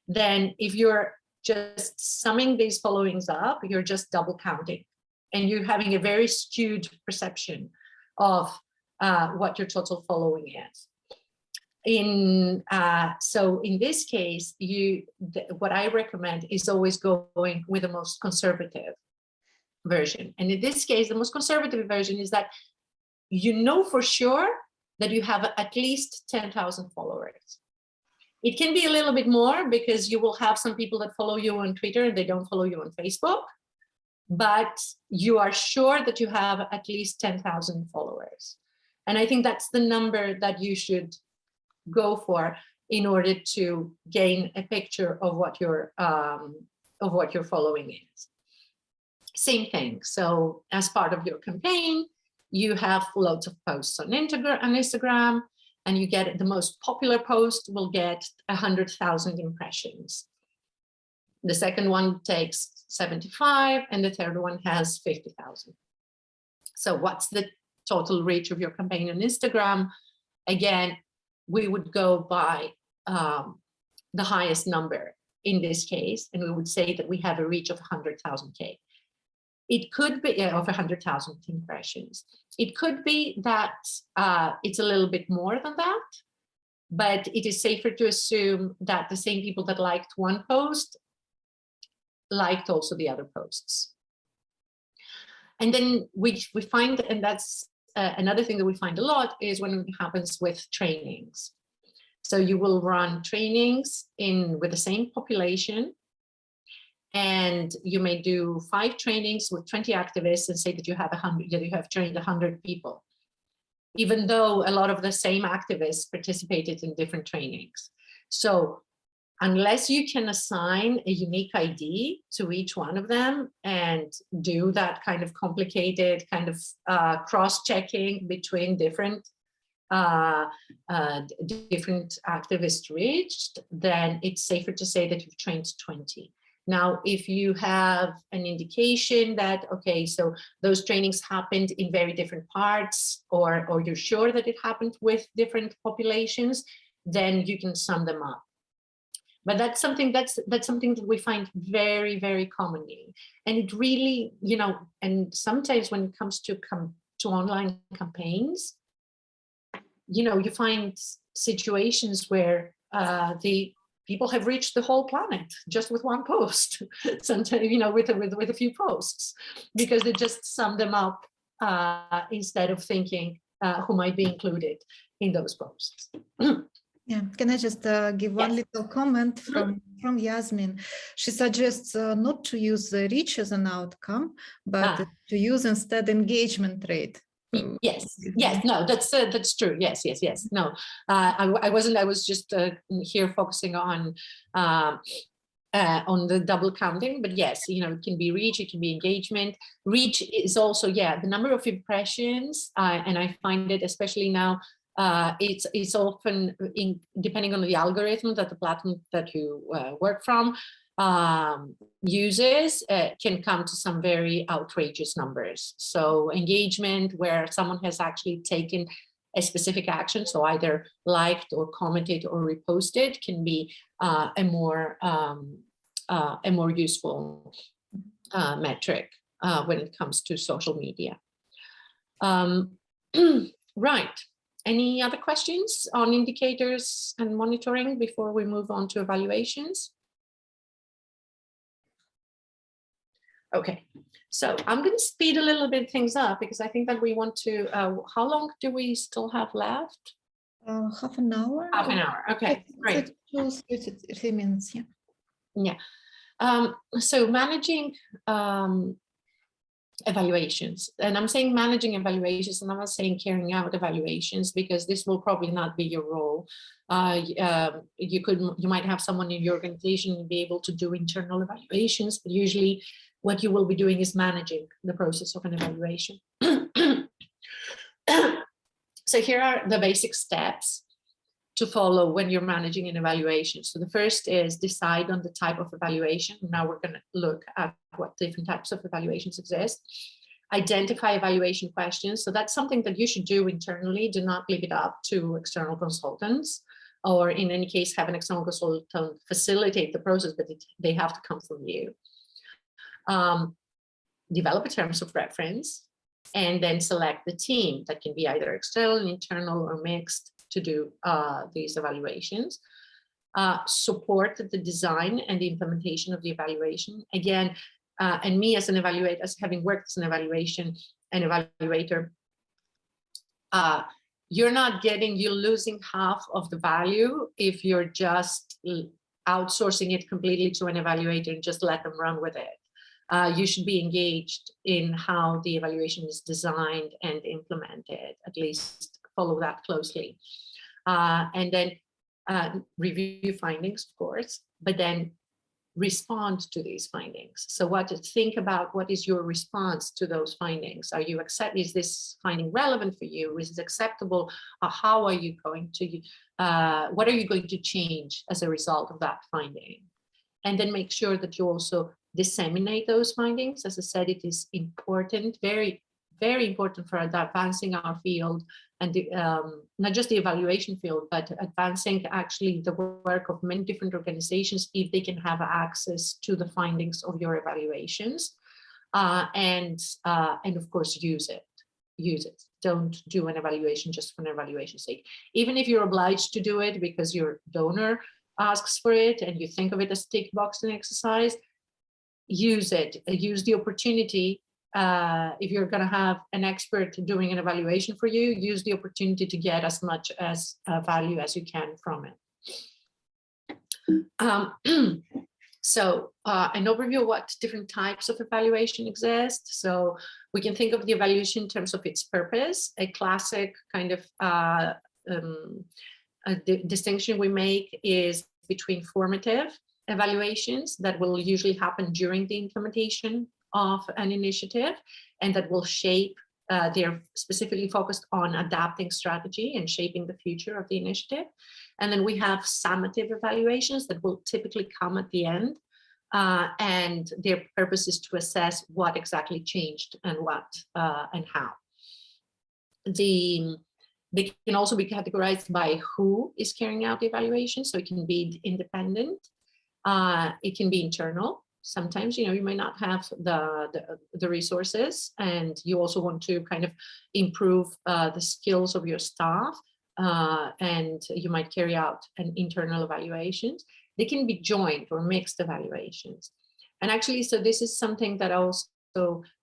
S1: then if you're just summing these followings up, you're just double counting and you're having a very skewed perception of what your total following is. So in this case, what I recommend is always going with the most conservative version. And in this case, the most conservative version is that you know for sure that you have at least 10,000 followers. It can be a little bit more because you will have some people that follow you on Twitter and they don't follow you on Facebook, but you are sure that you have at least 10,000 followers. And I think that's the number that you should go for in order to gain a picture of what your following is. Same thing. So as part of your campaign, you have loads of posts on Instagram, and you get the most popular post will get 100,000 impressions. The second one takes 75, and the third one has 50,000. So what's the total reach of your campaign on Instagram? Again, we would go by the highest number in this case, and we would say that we have a reach of 100,000K. It could be of 100,000 impressions. It could be that it's a little bit more than that, but it is safer to assume that the same people that liked one post liked also the other posts. And then we find, and that's another thing that we find a lot, is when it happens with trainings. So you will run trainings with the same population, and you may do 5 trainings with 20 activists and say that you have trained 100 people, even though a lot of the same activists participated in different trainings. So unless you can assign a unique ID to each one of them and do that kind of complicated kind of cross-checking between different activists reached, then it's safer to say that you've trained 20. Now, if you have an indication that, okay, so those trainings happened in very different parts, or you're sure that it happened with different populations, then you can sum them up. But that's something that we find very, very commonly. And it really, and sometimes when it comes to online campaigns, you find situations where the people have reached the whole planet just with one post, sometimes, with a few posts, because they just sum them up instead of thinking who might be included in those posts.
S3: Yeah, can I just give one
S1: Yes.
S3: little comment from Yasmin? She suggests not to use the reach as an outcome, but to use instead engagement rate.
S1: Yes, no, that's true. Yes. No, I wasn't. I was just here focusing on the double counting, but yes, it can be reach, it can be engagement. Reach is also, the number of impressions, and I find it, especially now, it's often depending on the algorithm that the platform that you work from uses, can come to some very outrageous numbers. So engagement, where someone has actually taken a specific action, so either liked or commented or reposted, can be a more useful metric when it comes to social media. Right. Any other questions on indicators and monitoring before we move on to evaluations? Okay, so I'm going to speed a little bit things up because I think that we want to, how long do we still have left?
S3: Half an hour.
S1: Half an hour, okay, great.
S3: 3 minutes, yeah.
S1: Yeah, so managing evaluations, and I'm saying managing evaluations, and I'm not saying carrying out evaluations, because this will probably not be your role. You might have someone in your organization be able to do internal evaluations, but usually what you will be doing is managing the process of an evaluation. So here are the basic steps to follow when you're managing an evaluation. So the first is decide on the type of evaluation. Now we're going to look at what different types of evaluations exist. Identify evaluation questions. So that's something that you should do internally. Do not leave it up to external consultants, or in any case, have an external consultant facilitate the process, but they have to come from you. Develop a terms of reference, and then select the team that can be either external, internal, or mixed to do these evaluations. Support the design and the implementation of the evaluation. Again, and me as an evaluator, as having worked as an evaluator, you're losing half of the value if you're just outsourcing it completely to an evaluator and just let them run with it. You should be engaged in how the evaluation is designed and implemented, at least follow that closely. And then review findings, of course, but then respond to these findings. So think about what is your response to those findings? Is this finding relevant for you? Is it acceptable? How are you going to, what are you going to change as a result of that finding? And then make sure that you also disseminate those findings. As I said, it is important, very, very important for advancing our field, and not just the evaluation field, but advancing actually the work of many different organizations if they can have access to the findings of your evaluations, and of course use it. Don't do an evaluation just for an evaluation's sake. Even if you're obliged to do it because your donor asks for it and you think of it as tick boxing exercise, use it. Use the opportunity. If you're going to have an expert doing an evaluation for you, use the opportunity to get as much as value as you can from it. So an overview of what different types of evaluation exist. So we can think of the evaluation in terms of its purpose. A classic kind of distinction we make is between formative evaluations that will usually happen during the implementation of an initiative, and that will shape, they're specifically focused on adapting strategy and shaping the future of the initiative. And then we have summative evaluations that will typically come at the end, and their purpose is to assess what exactly changed and what and how. They can also be categorized by who is carrying out the evaluation. So it can be independent, it can be internal. Sometimes, you may not have the resources, and you also want to kind of improve the skills of your staff, and you might carry out an internal evaluations. They can be joint or mixed evaluations. And actually, so this is something that also,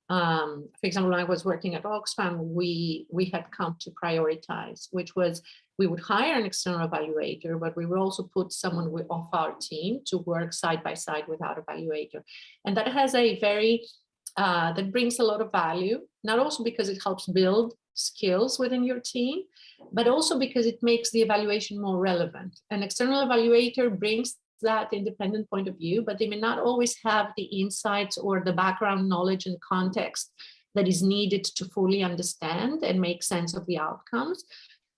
S1: for example, when I was working at Oxfam, we had come to prioritize, which was we would hire an external evaluator, but we would also put someone off our team to work side by side with our evaluator. And that has a very, that brings a lot of value, not also because it helps build skills within your team, but also because it makes the evaluation more relevant. An external evaluator brings that independent point of view, but they may not always have the insights or the background knowledge and context that is needed to fully understand and make sense of the outcomes.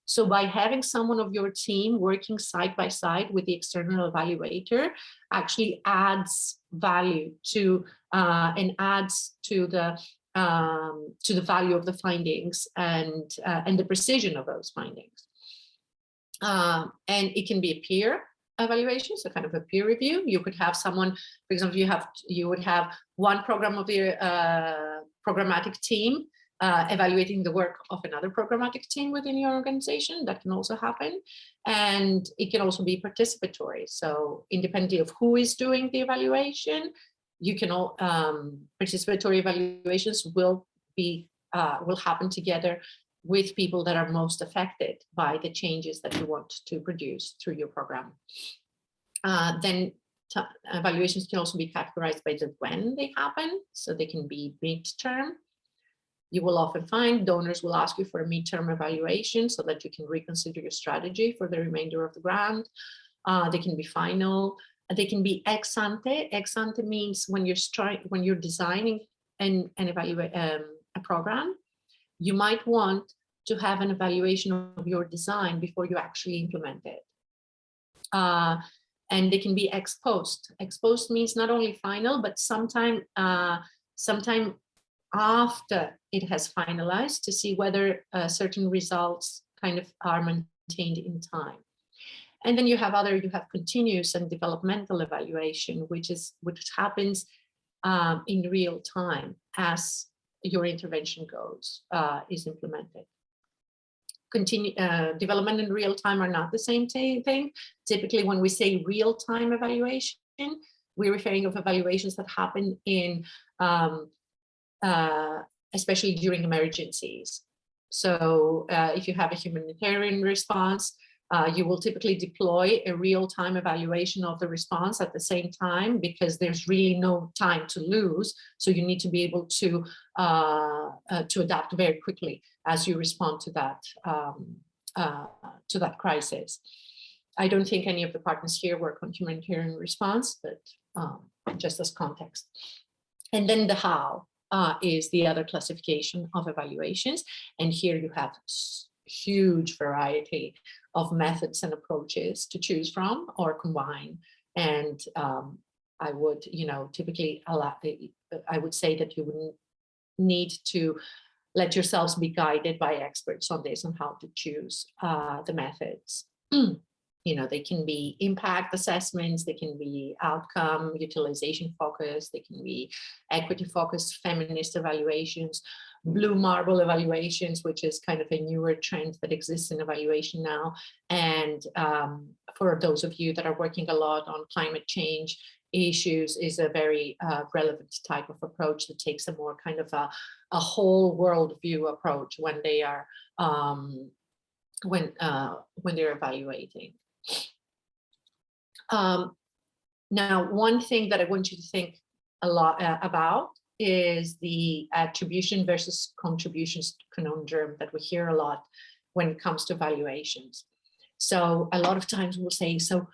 S1: So by having someone of your team working side by side with the external evaluator actually adds value to and adds to the value of the findings and the precision of those findings. And it can be a peer evaluation, so kind of a peer review. You could have someone, for example, you would have one program of your programmatic team evaluating the work of another programmatic team within your organization. That can also happen. And it can also be participatory. So independently of who is doing the evaluation, you can all participatory evaluations will happen together with people that are most affected by the changes that you want to produce through your program. Then evaluations can also be categorized by the when they happen. So they can be midterm. You will often find donors will ask you for a midterm evaluation so that you can reconsider your strategy for the remainder of the grant. They can be final. They can be ex ante. Ex ante means when you're designing a program, you might want to have an evaluation of your design before you actually implement it. And they can be ex post. Ex post means not only final, but sometime after it has finalized to see whether certain results kind of are maintained in time. And then you have continuous and developmental evaluation, which happens in real time as your intervention is implemented. Development and real time are not the same thing. Typically, when we say real time evaluation, we're referring of evaluations that happen in especially during emergencies. So if you have a humanitarian response, you will typically deploy a real-time evaluation of the response at the same time because there's really no time to lose. So you need to be able to adapt very quickly as you respond to that crisis. I don't think any of the partners here work on humanitarian response, but just as context. And then the how is the other classification of evaluations. And here you have huge variety of methods and approaches to choose from or combine. And I would, typically I would say that you would need to let yourselves be guided by experts on this, on how to choose the methods. They can be impact assessments, they can be outcome utilization focused, they can be equity focused feminist evaluations, blue marble evaluations, which is kind of a newer trend that exists in evaluation now. And for those of you that are working a lot on climate change issues, is a very relevant type of approach that takes a more kind of a whole world view approach when they are when they're evaluating. Now, one thing that I want you to think a lot about is the attribution versus contributions conundrum that we hear a lot when it comes to evaluations. So a lot of times we'll say, so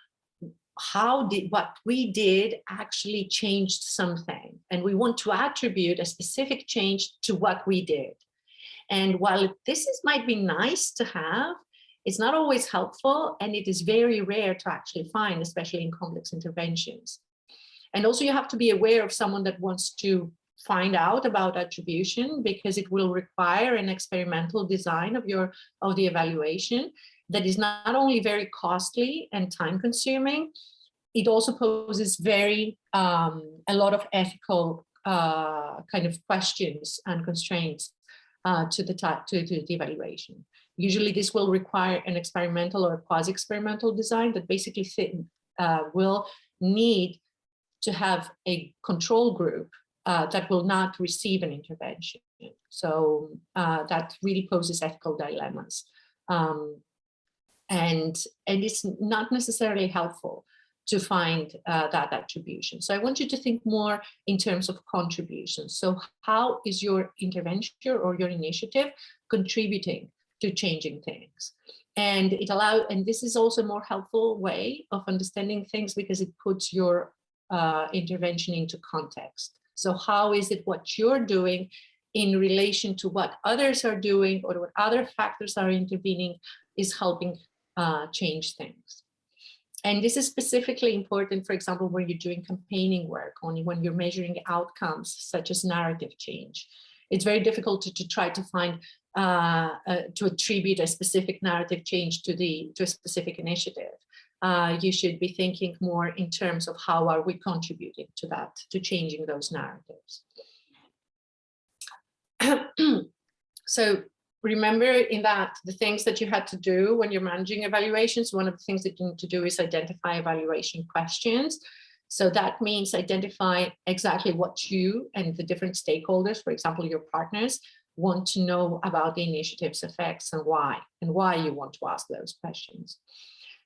S1: how did what we did actually changed something? And we want to attribute a specific change to what we did. And while might be nice to have, it's not always helpful, and it is very rare to actually find, especially in complex interventions. And also you have to be aware of someone that wants to find out about attribution, because it will require an experimental design of the evaluation that is not only very costly and time consuming, it also poses a lot of ethical kind of questions and constraints to the evaluation. Usually this will require an experimental or quasi-experimental design that basically will need to have a control group that will not receive an intervention. So that really poses ethical dilemmas. And it's not necessarily helpful to find that attribution. So I want you to think more in terms of contribution. So how is your intervention or your initiative contributing to changing things? And this is also a more helpful way of understanding things because it puts your intervention into context. So how is it what you're doing in relation to what others are doing or what other factors are intervening is helping change things. And this is specifically important, for example, when you're doing campaigning work, only when you're measuring outcomes such as narrative change. It's very difficult to try to find, to attribute a specific narrative change to a specific initiative. You should be thinking more in terms of how are we contributing to that, to changing those narratives. So remember in that the things that you had to do when you're managing evaluations, one of the things that you need to do is identify evaluation questions. So that means identify exactly what you and the different stakeholders, for example, your partners, want to know about the initiative's effects and why you want to ask those questions.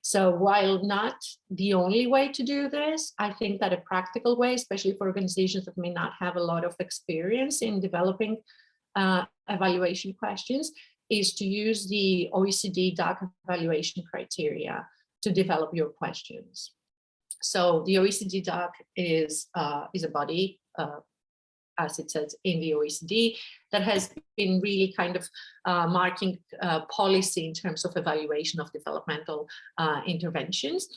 S1: So while not the only way to do this, I think that a practical way, especially for organizations that may not have a lot of experience in developing evaluation questions, is to use the OECD DAC evaluation criteria to develop your questions. So the OECD DAC is a body, as it says in the OECD, that has been really kind of marking policy in terms of evaluation of development interventions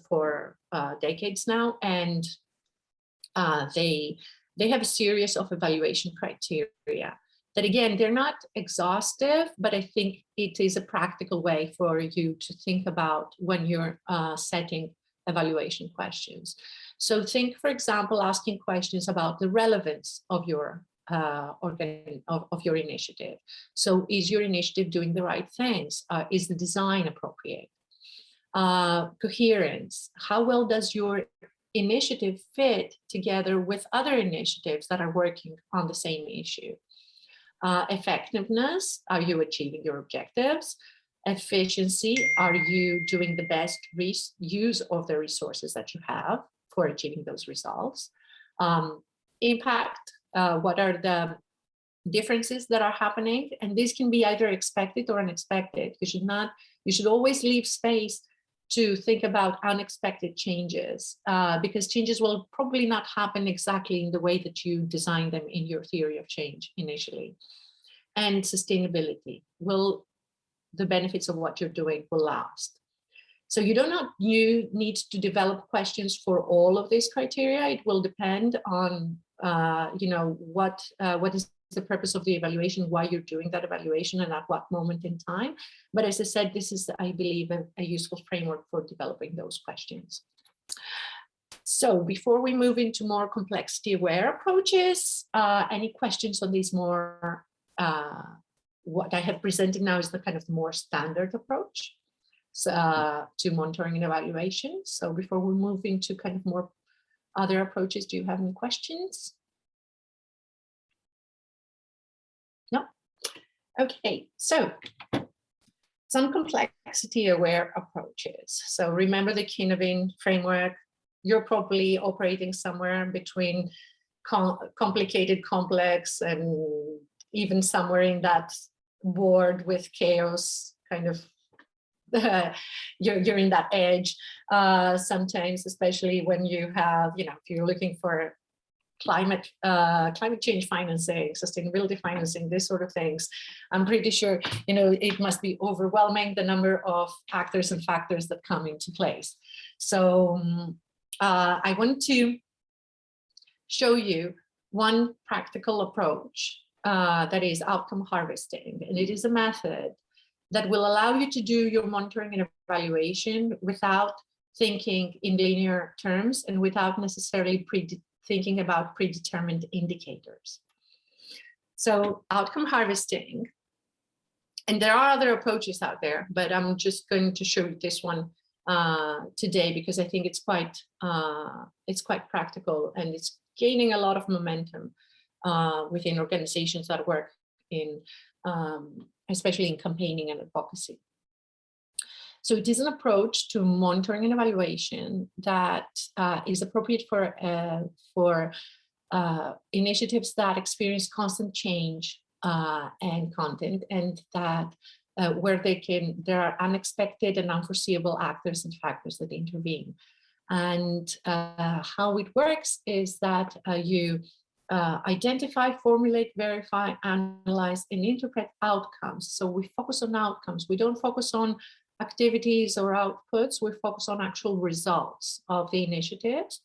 S1: for decades now. And they have a series of evaluation criteria that, again, they're not exhaustive, but I think it is a practical way for you to think about when you're setting evaluation questions. So think, for example, asking questions about the relevance of your your initiative. So is your initiative doing the right things? Is the design appropriate? Coherence, how well does your initiative fit together with other initiatives that are working on the same issue? Effectiveness, are you achieving your objectives? Efficiency, are you doing the best use of the resources that you have for achieving those results? Impact, what are the differences that are happening? And this can be either expected or unexpected. You should always leave space to think about unexpected changes, because changes will probably not happen exactly in the way that you designed them in your theory of change initially. And sustainability, will the benefits of what you're doing will last? So you need to develop questions for all of these criteria. It will depend on what is the purpose of the evaluation, why you're doing that evaluation, and at what moment in time. But as I said, this is, I believe, a useful framework for developing those questions. So before we move into more complexity-aware approaches, any questions on these more, what I have presented now is the kind of the more standard approach to monitoring and evaluation. So before we move into kind of more other approaches, do you have any questions? No? Okay, so some complexity-aware approaches. So remember the Kinevin framework. You're probably operating somewhere between complicated, complex, and even somewhere in that board with chaos, kind of, you're in that edge sometimes, especially when you have, if you're looking for climate change financing, sustainability financing, this sort of things. I'm pretty sure, it must be overwhelming, the number of actors and factors that come into place. So I want to show you one practical approach that is outcome harvesting. And it is a method that will allow you to do your monitoring and evaluation without thinking in linear terms and without necessarily thinking about predetermined indicators. So outcome harvesting, and there are other approaches out there, but I'm just going to show you this one today because I think it's quite practical, and it's gaining a lot of momentum within organizations that work in, especially in campaigning and advocacy. So it is an approach to monitoring and evaluation that is appropriate for initiatives that experience constant change and content, and that where there are unexpected and unforeseeable actors and factors that intervene. And how it works is that you identify, formulate, verify, analyze, and interpret outcomes. So we focus on outcomes. We don't focus on activities or outputs. We focus on actual results of the initiatives,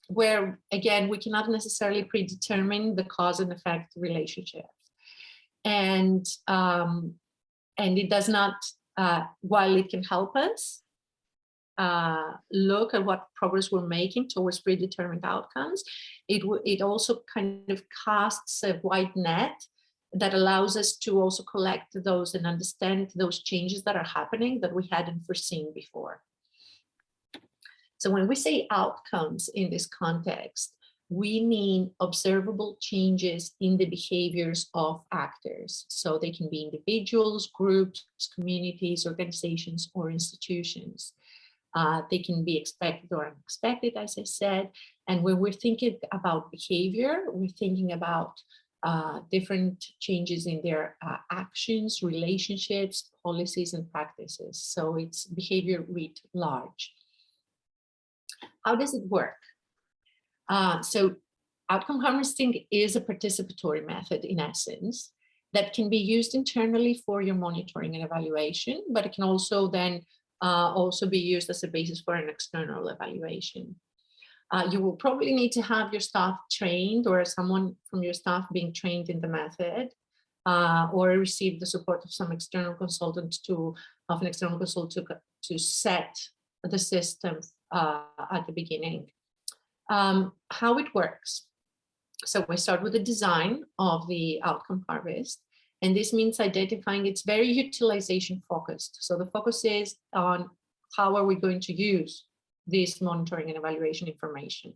S1: where, again, we cannot necessarily predetermine the cause and effect relationship. And it does not, while it can help us look at what progress we're making towards predetermined outcomes, it also kind of casts a wide net that allows us to also collect those and understand those changes that are happening that we hadn't foreseen before. So when we say outcomes in this context, we mean observable changes in the behaviors of actors. So they can be individuals, groups, communities, organizations, or institutions. They can be expected or unexpected, as I said. And when we're thinking about behavior, we're thinking about different changes in their actions, relationships, policies, and practices. So it's behavior writ large. How does it work? So outcome harvesting is a participatory method, in essence, that can be used internally for your monitoring and evaluation, but it can also then also be used as a basis for an external evaluation. You will probably need to have your staff trained, or someone from your staff being trained in the method, or receive the support of some external consultant to set the system at the beginning. How it works. So we start with the design of the outcome harvest, and this means identifying. It's very utilization focused. So the focus is on how are we going to use this monitoring and evaluation information.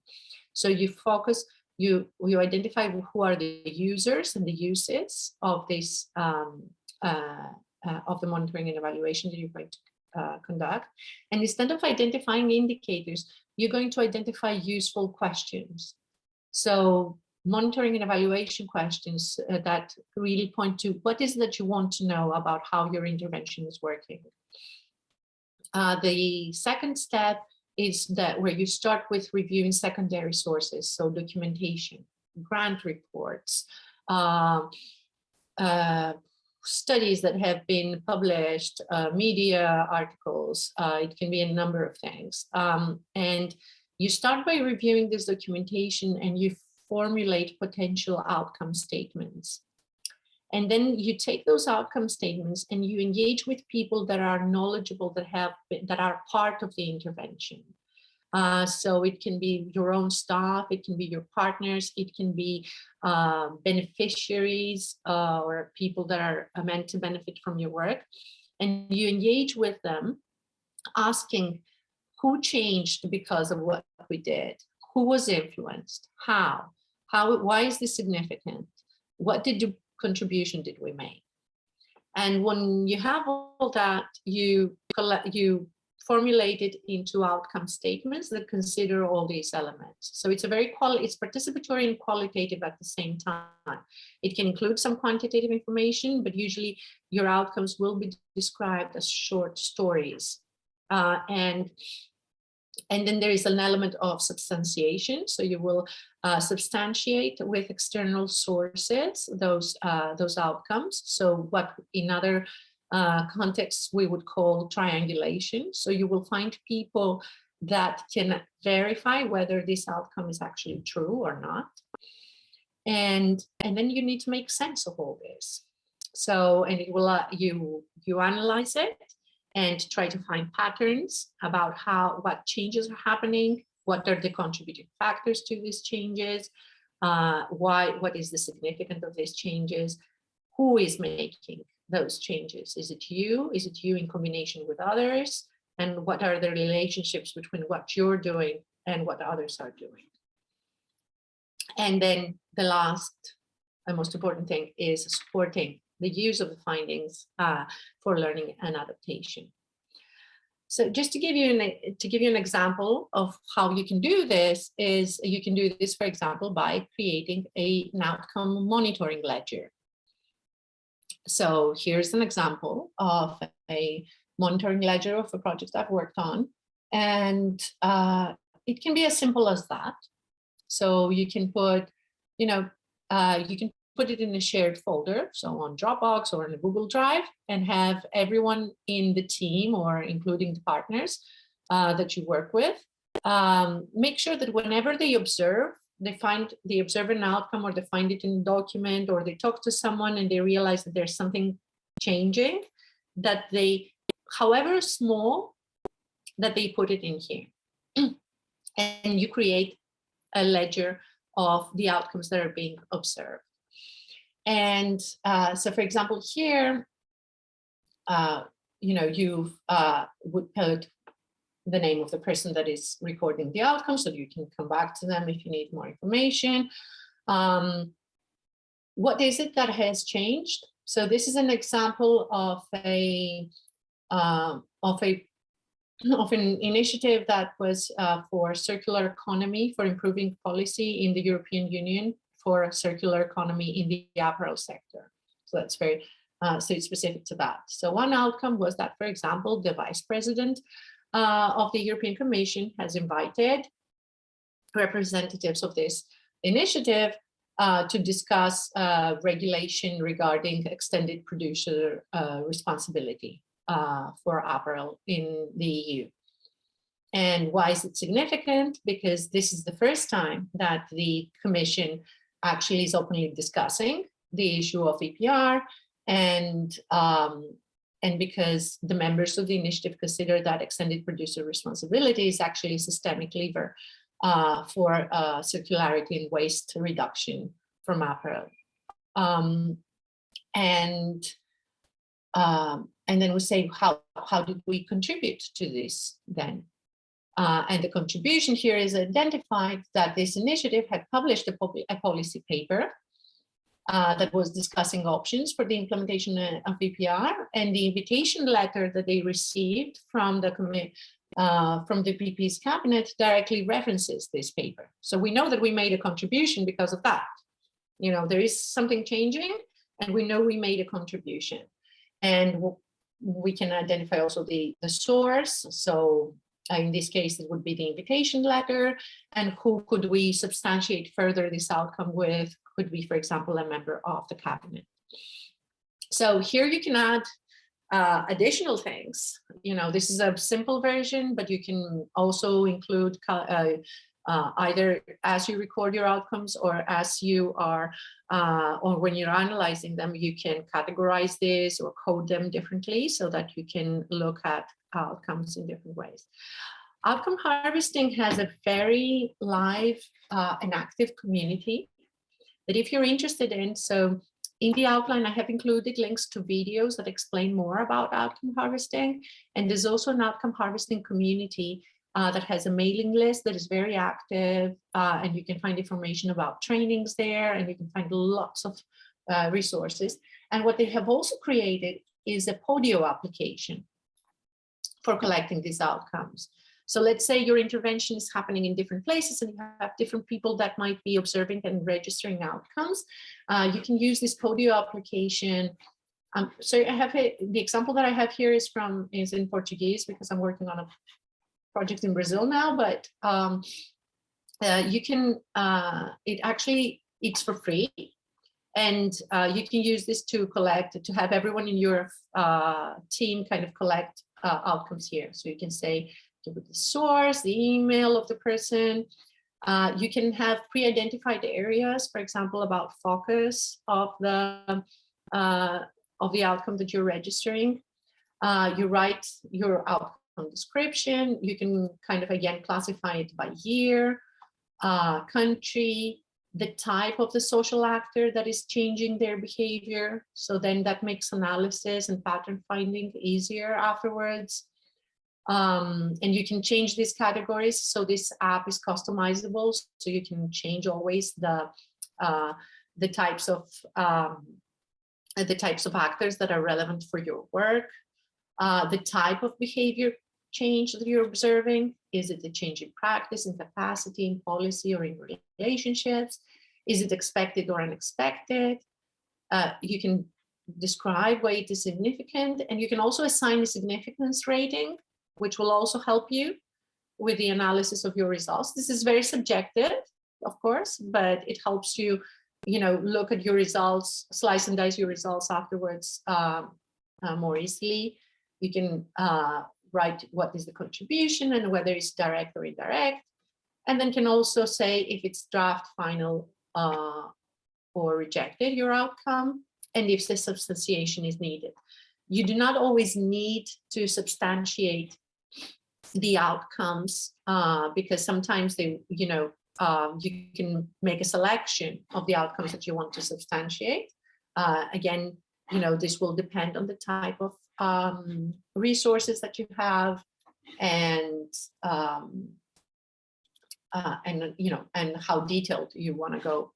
S1: So you focus, you identify who are the users and the uses of this of the monitoring and evaluation that you're going to conduct. And instead of identifying indicators, you're going to identify useful questions. So monitoring and evaluation questions that really point to what is that you want to know about how your intervention is working. The second step is that where you start with reviewing secondary sources, so documentation, grant reports, studies that have been published, media articles, it can be a number of things. And you start by reviewing this documentation and you formulate potential outcome statements. And then you take those outcome statements and you engage with people that are knowledgeable, that are part of the intervention. So it can be your own staff, it can be your partners, it can be beneficiaries or people that are meant to benefit from your work. And you engage with them, asking who changed because of what we did, who was influenced, how, why is this significant, what contribution did we make? And when you have all that, you formulate it into outcome statements that consider all these elements. So it's it's participatory and qualitative at the same time. It can include some quantitative information, but usually your outcomes will be described as short stories. And then there is an element of substantiation. So you will substantiate with external sources those outcomes. So what in other contexts we would call triangulation. So you will find people that can verify whether this outcome is actually true or not. And then you need to make sense of all this. So, and it will you analyze it and try to find patterns about what changes are happening, what are the contributing factors to these changes, what is the significance of these changes, who is making those changes? Is it you? Is it you in combination with others? And what are the relationships between what you're doing and what others are doing? And then the last and most important thing is supporting the use of the findings for learning and adaptation. So just to give you an example of how you can do this is you can do this, for example, by creating an outcome monitoring ledger. So here's an example of a monitoring ledger of a project I've worked on, and it can be as simple as that. So you can put, you can put it in a shared folder, so on Dropbox or in a Google Drive, and have everyone in the team, or including the partners that you work with, make sure that whenever they observe, they observe an outcome, or they find it in a document, or they talk to someone and they realize that there's something changing, that they, however small, that they put it in here. And you create a ledger of the outcomes that are being observed. And so, for example, here, you would put the name of the person that is recording the outcome, so you can come back to them if you need more information. What is it that has changed? So this is an example of an initiative that was for circular economy, for improving policy in the European Union for a circular economy in the apparel sector. So that's very specific to that. So one outcome was that, for example, the Vice President of the European Commission has invited representatives of this initiative to discuss regulation regarding extended producer responsibility for apparel in the EU. And why is it significant? Because this is the first time that the Commission actually is openly discussing the issue of EPR, and because the members of the initiative consider that extended producer responsibility is actually a systemic lever for circularity and waste reduction from apparel. And then we say, how did we contribute to this then? And the contribution here is identified that this initiative had published a policy paper that was discussing options for the implementation of EPR, and the invitation letter that they received from the VP's cabinet directly references this paper. So we know that we made a contribution because of that. There is something changing, and we know we made a contribution. And we can identify also the source. So in this case, it would be the invitation letter. And who could we substantiate further this outcome with? Could be, for example, a member of the cabinet. So here you can add additional things. This is a simple version, but you can also include either as you record your outcomes, or as you are, or when you're analyzing them, you can categorize this or code them differently so that you can look at outcomes in different ways. Outcome harvesting has a very live and active community that if you're interested in, so in the outline, I have included links to videos that explain more about outcome harvesting. And there's also an outcome harvesting community that has a mailing list that is very active, and you can find information about trainings there, and you can find lots of resources. And what they have also created is a Podio application for collecting these outcomes. So let's say your intervention is happening in different places and you have different people that might be observing and registering outcomes. You can use this Podio application. So I have the example that I have here is in Portuguese, because I'm working on a project in Brazil now, but you can, it's for free. And you can use this to have everyone in your team kind of collect outcomes here. So you can say, give it the source, the email of the person. You can have pre-identified areas, for example, about focus of the outcome that you're registering. You write your outcome description. You can kind of, again, classify it by year, country, the type of the social actor that is changing their behavior. So then that makes analysis and pattern finding easier afterwards. And you can change these categories. So this app is customizable. So you can change always the types of the types of actors that are relevant for your work, the type of behavior change that you're observing. Is it a change in practice, in capacity, in policy, or in relationships? Is it expected or unexpected? You can describe why it is significant, and you can also assign a significance rating, which will also help you with the analysis of your results. This is very subjective, of course, but it helps you, look at your results, slice and dice your results afterwards more easily. You can write what is the contribution and whether it's direct or indirect, and then can also say if it's draft, final, or rejected, your outcome, and if the substantiation is needed. You do not always need to substantiate the outcomes because sometimes they, you can make a selection of the outcomes that you want to substantiate. Again, this will depend on the type of resources that you have, and how detailed you want to go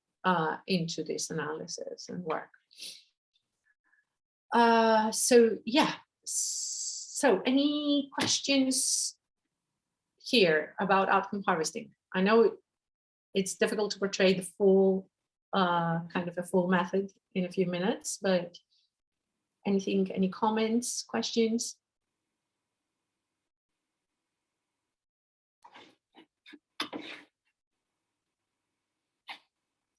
S1: into this analysis and work. So any questions here about outcome harvesting? I know it's difficult to portray the full kind of a full method in a few minutes, but any comments, questions?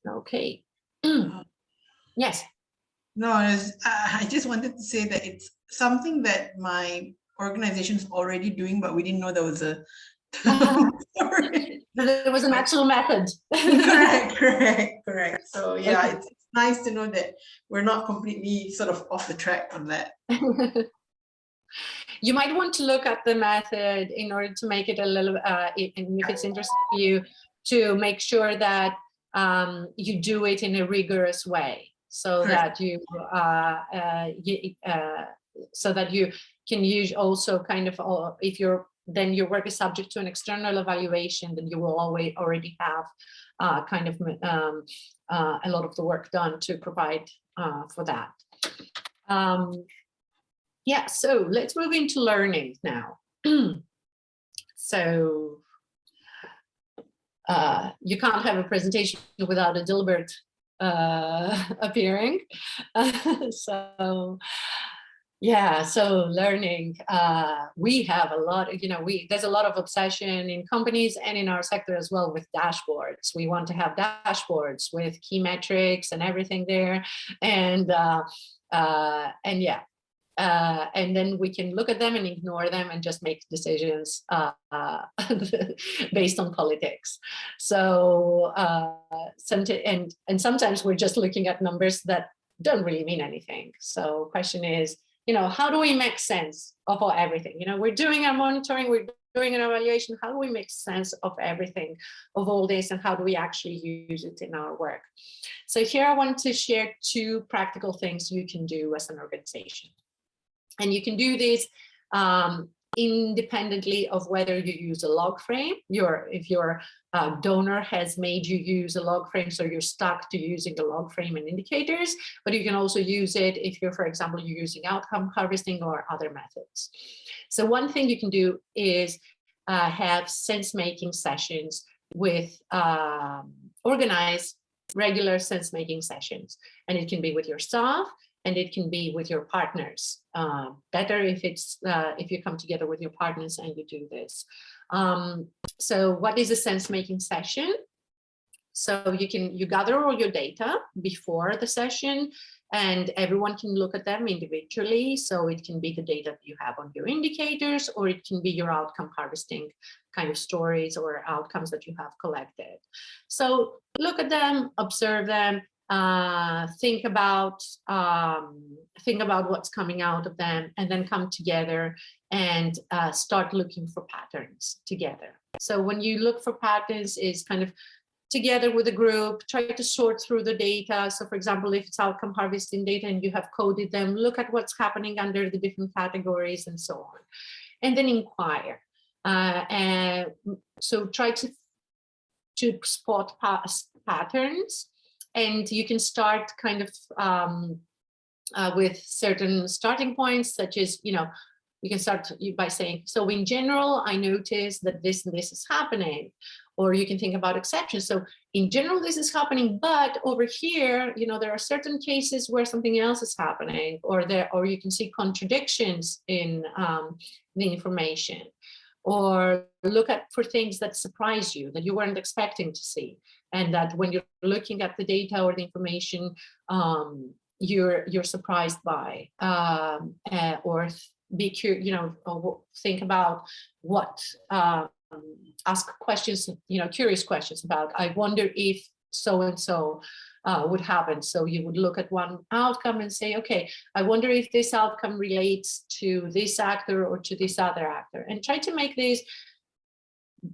S1: Okay. Yes.
S5: No, I just wanted to say that it's something that my organization is already doing, but we didn't know there was a
S1: There was an actual method.
S5: Correct. So yeah, okay. It's nice to know that we're not completely sort of off the track on that.
S1: You might want to look at the method in order to make it a little, and if it's interesting to you, to make sure that you do it in a rigorous way, so that you can use also kind of, if then your work is subject to an external evaluation, then you will already have kind of a lot of the work done to provide for that. Yeah, so let's move into learning now. So you can't have a presentation without a Dilbert appearing. So learning, we have a lot of, there's a lot of obsession in companies and in our sector as well with dashboards. We want to have dashboards with key metrics and everything there. And then we can look at them and ignore them and just make decisions based on politics. So sometimes we're just looking at numbers that don't really mean anything. So question is, how do we make sense of everything? We're doing our monitoring, we're doing an evaluation. How do we make sense of everything, of all this, and how do we actually use it in our work? So here I want to share 2 practical things you can do as an organization. And you can do this independently of whether you use a log frame. If your donor has made you use a log frame, so you're stuck to using the log frame and indicators, but you can also use it if you're, for example, you're using outcome harvesting or other methods. So one thing you can do is have sense-making sessions with organize regular sense-making sessions, and it can be with your staff, and it can be with your partners. Better if it's if you come together with your partners and you do this. So what is a sense-making session? So you gather all your data before the session, and everyone can look at them individually. So it can be the data that you have on your indicators, or it can be your outcome harvesting kind of stories or outcomes that you have collected. So look at them, observe them, think about what's coming out of them, and then come together and start looking for patterns together. So when you look for patterns, is kind of together with a group, try to sort through the data. So for example, if it's outcome harvesting data and you have coded them, look at what's happening under the different categories and so on, and then inquire. And so try to spot patterns. And you can start kind of with certain starting points, such as, you know, you can start by saying, so in general, I noticed that this and this is happening. Or you can think about exceptions. So in general, this is happening, but over here, you know, there are certain cases where something else is happening, or you can see contradictions in the information, or look for things that surprise you, that you weren't expecting to see. And that when you're looking at the data or the information, you're surprised by, or be curious, you know, or think about what, ask questions, you know, curious questions about, I wonder if so-and-so would happen. So you would look at one outcome and say, okay, I wonder if this outcome relates to this actor or to this other actor, and try to make these,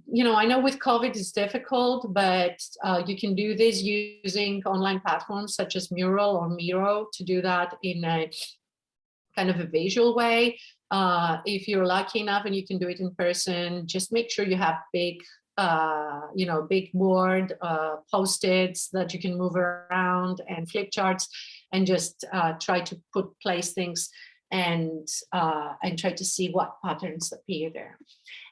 S1: you know, I know with COVID it's difficult, but you can do this using online platforms such as Mural or Miro to do that in a kind of a visual way. If you're lucky enough and you can do it in person, just make sure you have big, you know, big board, Post-its that you can move around, and flip charts, and just try to place things and try to see what patterns appear there.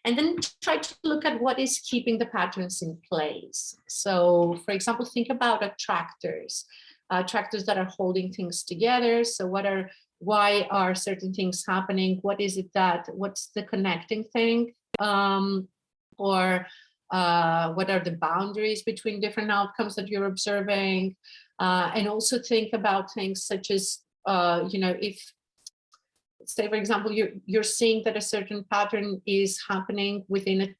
S1: And then try to look at what is keeping the patterns in place. So for example, think about attractors that are holding things together. So why are certain things happening? What's the connecting thing? Or what are the boundaries between different outcomes that you're observing? And also think about things such as, you know, if, say, for example, you're seeing that a certain pattern is happening within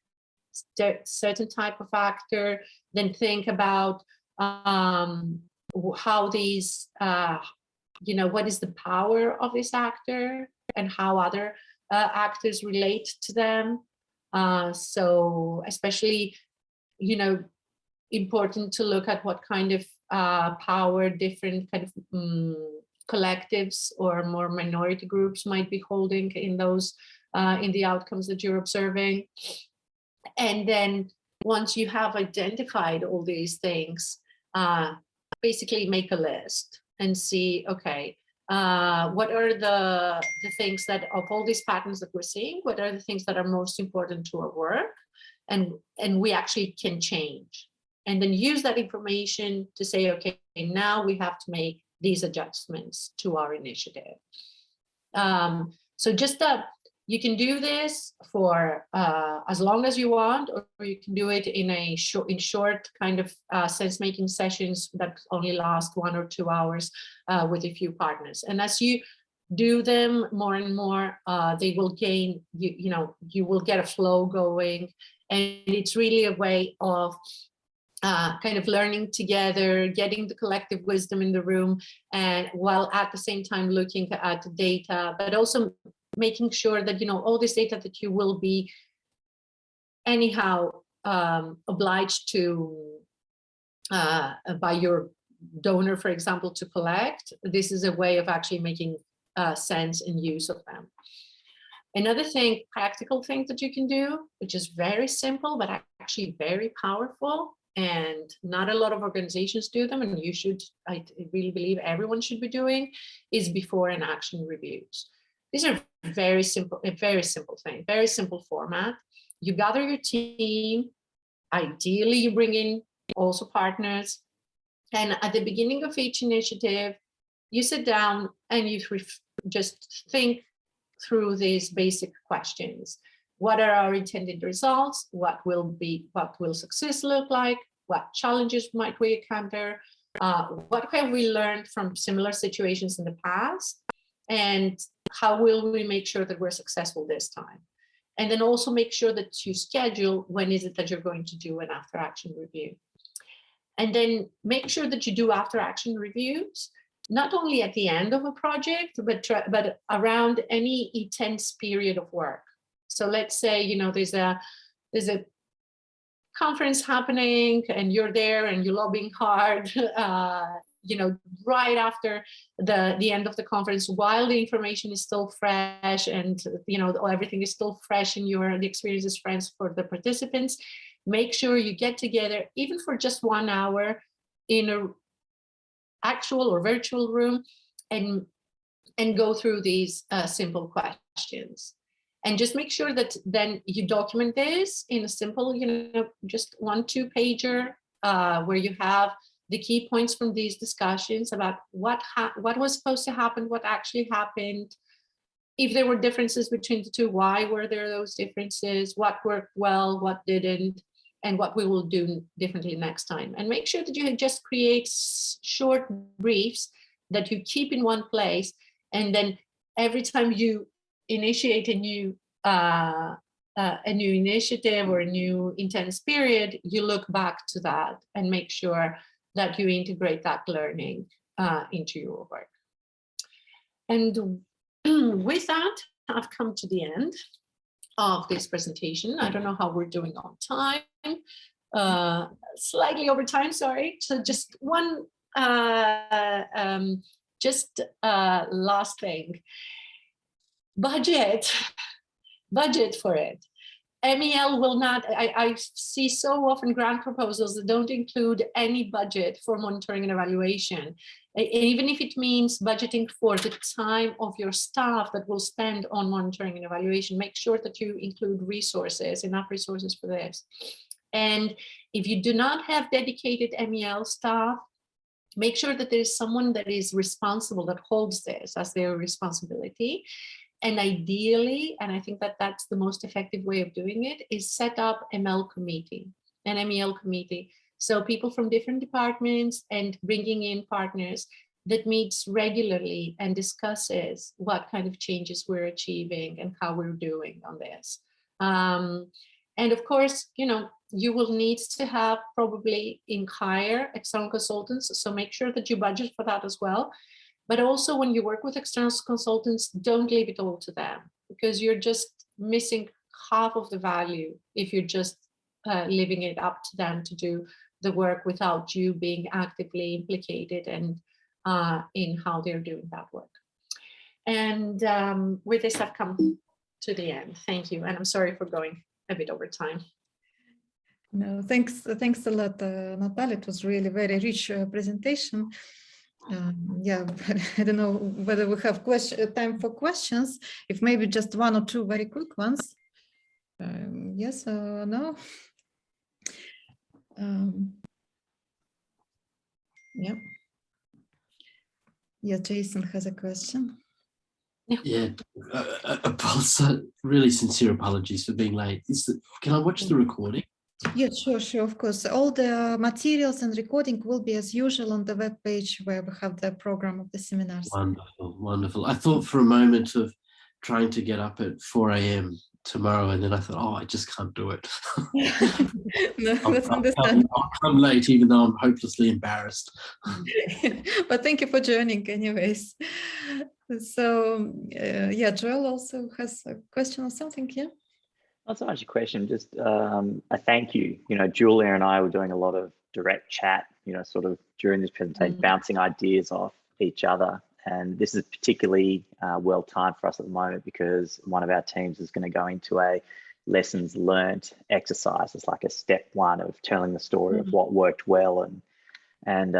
S1: a certain type of actor, then think about how these, you know, what is the power of this actor and how other actors relate to them. So especially, you know, important to look at what kind of power different kind of collectives or more minority groups might be holding in those, in the outcomes that you're observing. And then once you have identified all these things, basically make a list and see, okay, what are the things that, of all these patterns that we're seeing, what are the things that are most important to our work, and we actually can change. And then use that information to say, okay, now we have to make these adjustments to our initiative. So just you can do this for as long as you want, or you can do it in short kind of sense-making sessions that only last 1 or 2 hours with a few partners. And as you do them more and more, they will gain, you know, you will get a flow going, and it's really a way of kind of learning together, getting the collective wisdom in the room, and while at the same time looking at the data, but also making sure that, you know, all this data that you will be anyhow obliged to, by your donor, for example, to collect, this is a way of actually making sense and use of them. Another thing, practical thing that you can do, which is very simple, but actually very powerful, and not a lot of organizations do them, and you should, I really believe everyone should be doing, is before and action reviews. These are very simple, a very simple thing, very simple format. You gather your team, ideally you bring in also partners, and at the beginning of each initiative, you sit down and you just think through these basic questions. What are our intended results? What will success look like? What challenges might we encounter? What have we learned from similar situations in the past? And how will we make sure that we're successful this time? And then also make sure that you schedule when is it that you're going to do an after action review. And then make sure that you do after action reviews, not only at the end of a project, but around any intense period of work. So let's say, you know, there's a conference happening and you're there and you're lobbying hard, you know, right after the end of the conference, while the information is still fresh and, you know, everything is still fresh in the experience is fresh for the participants. Make sure you get together, even for just 1 hour, in a actual or virtual room, and and go through these simple questions. And just make sure that then you document this in a simple, just 1-2 pager where you have the key points from these discussions about what was supposed to happen, what actually happened, if there were differences between the two, why were there those differences, what worked well, what didn't, and what we will do differently next time. And make sure that you just create short briefs that you keep in one place, and then every time you initiate a new initiative or a new intense period, you look back to that and make sure that you integrate that learning into your work. And with that, I've come to the end of this presentation. I don't know how we're doing on time. Slightly over time, sorry. So just one last thing. Budget for it. MEL will not, I see so often grant proposals that don't include any budget for monitoring and evaluation. Even if it means budgeting for the time of your staff that will spend on monitoring and evaluation, make sure that you include resources, enough resources for this. And if you do not have dedicated MEL staff, make sure that there is someone that is responsible, that holds this as their responsibility. And ideally, and I think that that's the most effective way of doing it, is set up an MEL committee. So people from different departments and bringing in partners that meets regularly and discusses what kind of changes we're achieving and how we're doing on this. And of course, you will need to have probably hire external consultants. So make sure that you budget for that as well. But also when you work with external consultants, don't leave it all to them, because you're just missing half of the value if you're just leaving it up to them to do the work without you being actively implicated and in how they're doing that work. And with this, I've come to the end. Thank you. And I'm sorry for going a bit over time.
S3: No, thanks a lot, Natalia. It was really very rich presentation. Yeah, I don't know whether we have time for questions. If maybe just 1 or 2 very quick ones. Yes or no? Yeah. Yeah, Jason has a question.
S6: Yeah, really sincere apologies for being late. Can I watch the recording?
S3: Yeah, sure, of course. All the materials and recording will be as usual on the web page where we have the program of the seminars.
S6: Wonderful. I thought for a moment of trying to get up at 4 a.m. tomorrow, and then I thought, oh, I just can't do it.
S3: No, that's understandable.
S6: I'll come late, even though I'm hopelessly embarrassed.
S3: But thank you for joining anyways. So, yeah, Joel also has a question or something, yeah?
S2: Not so much a question, just a thank you. Julia and I were doing a lot of direct chat, sort of during this presentation, bouncing ideas off each other. And this is particularly well timed for us at the moment, because one of our teams is going to go into a lessons learned exercise. It's like a step 1 of telling the story of what worked well and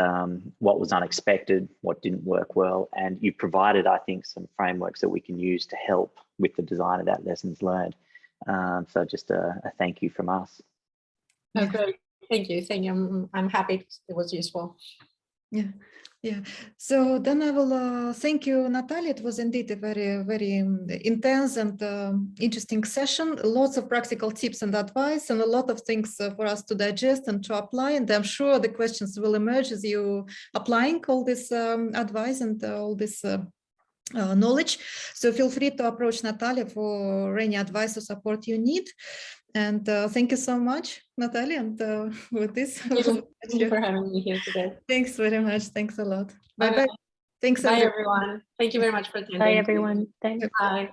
S2: what was unexpected, what didn't work well. And you provided, I think, some frameworks that we can use to help with the design of that lessons learned. So just a thank you from us.
S1: Oh, great. Thank you. I'm happy it was useful.
S3: Yeah. So then I will thank you, Natalia. It was indeed a very, very intense and interesting session. Lots of practical tips and advice, and a lot of things for us to digest and to apply. And I'm sure the questions will emerge as you applying all this advice and all this knowledge. So feel free to approach Natalia for any advice or support you need. And thank you so much, Natalia. And with this,
S1: thank you for having me here today.
S3: Thanks very much. Thanks a lot.
S1: Bye.
S3: Bye. Thanks.
S1: Bye, everyone. Thank you very much for attending.
S4: Bye, everyone. Thanks.
S1: Bye.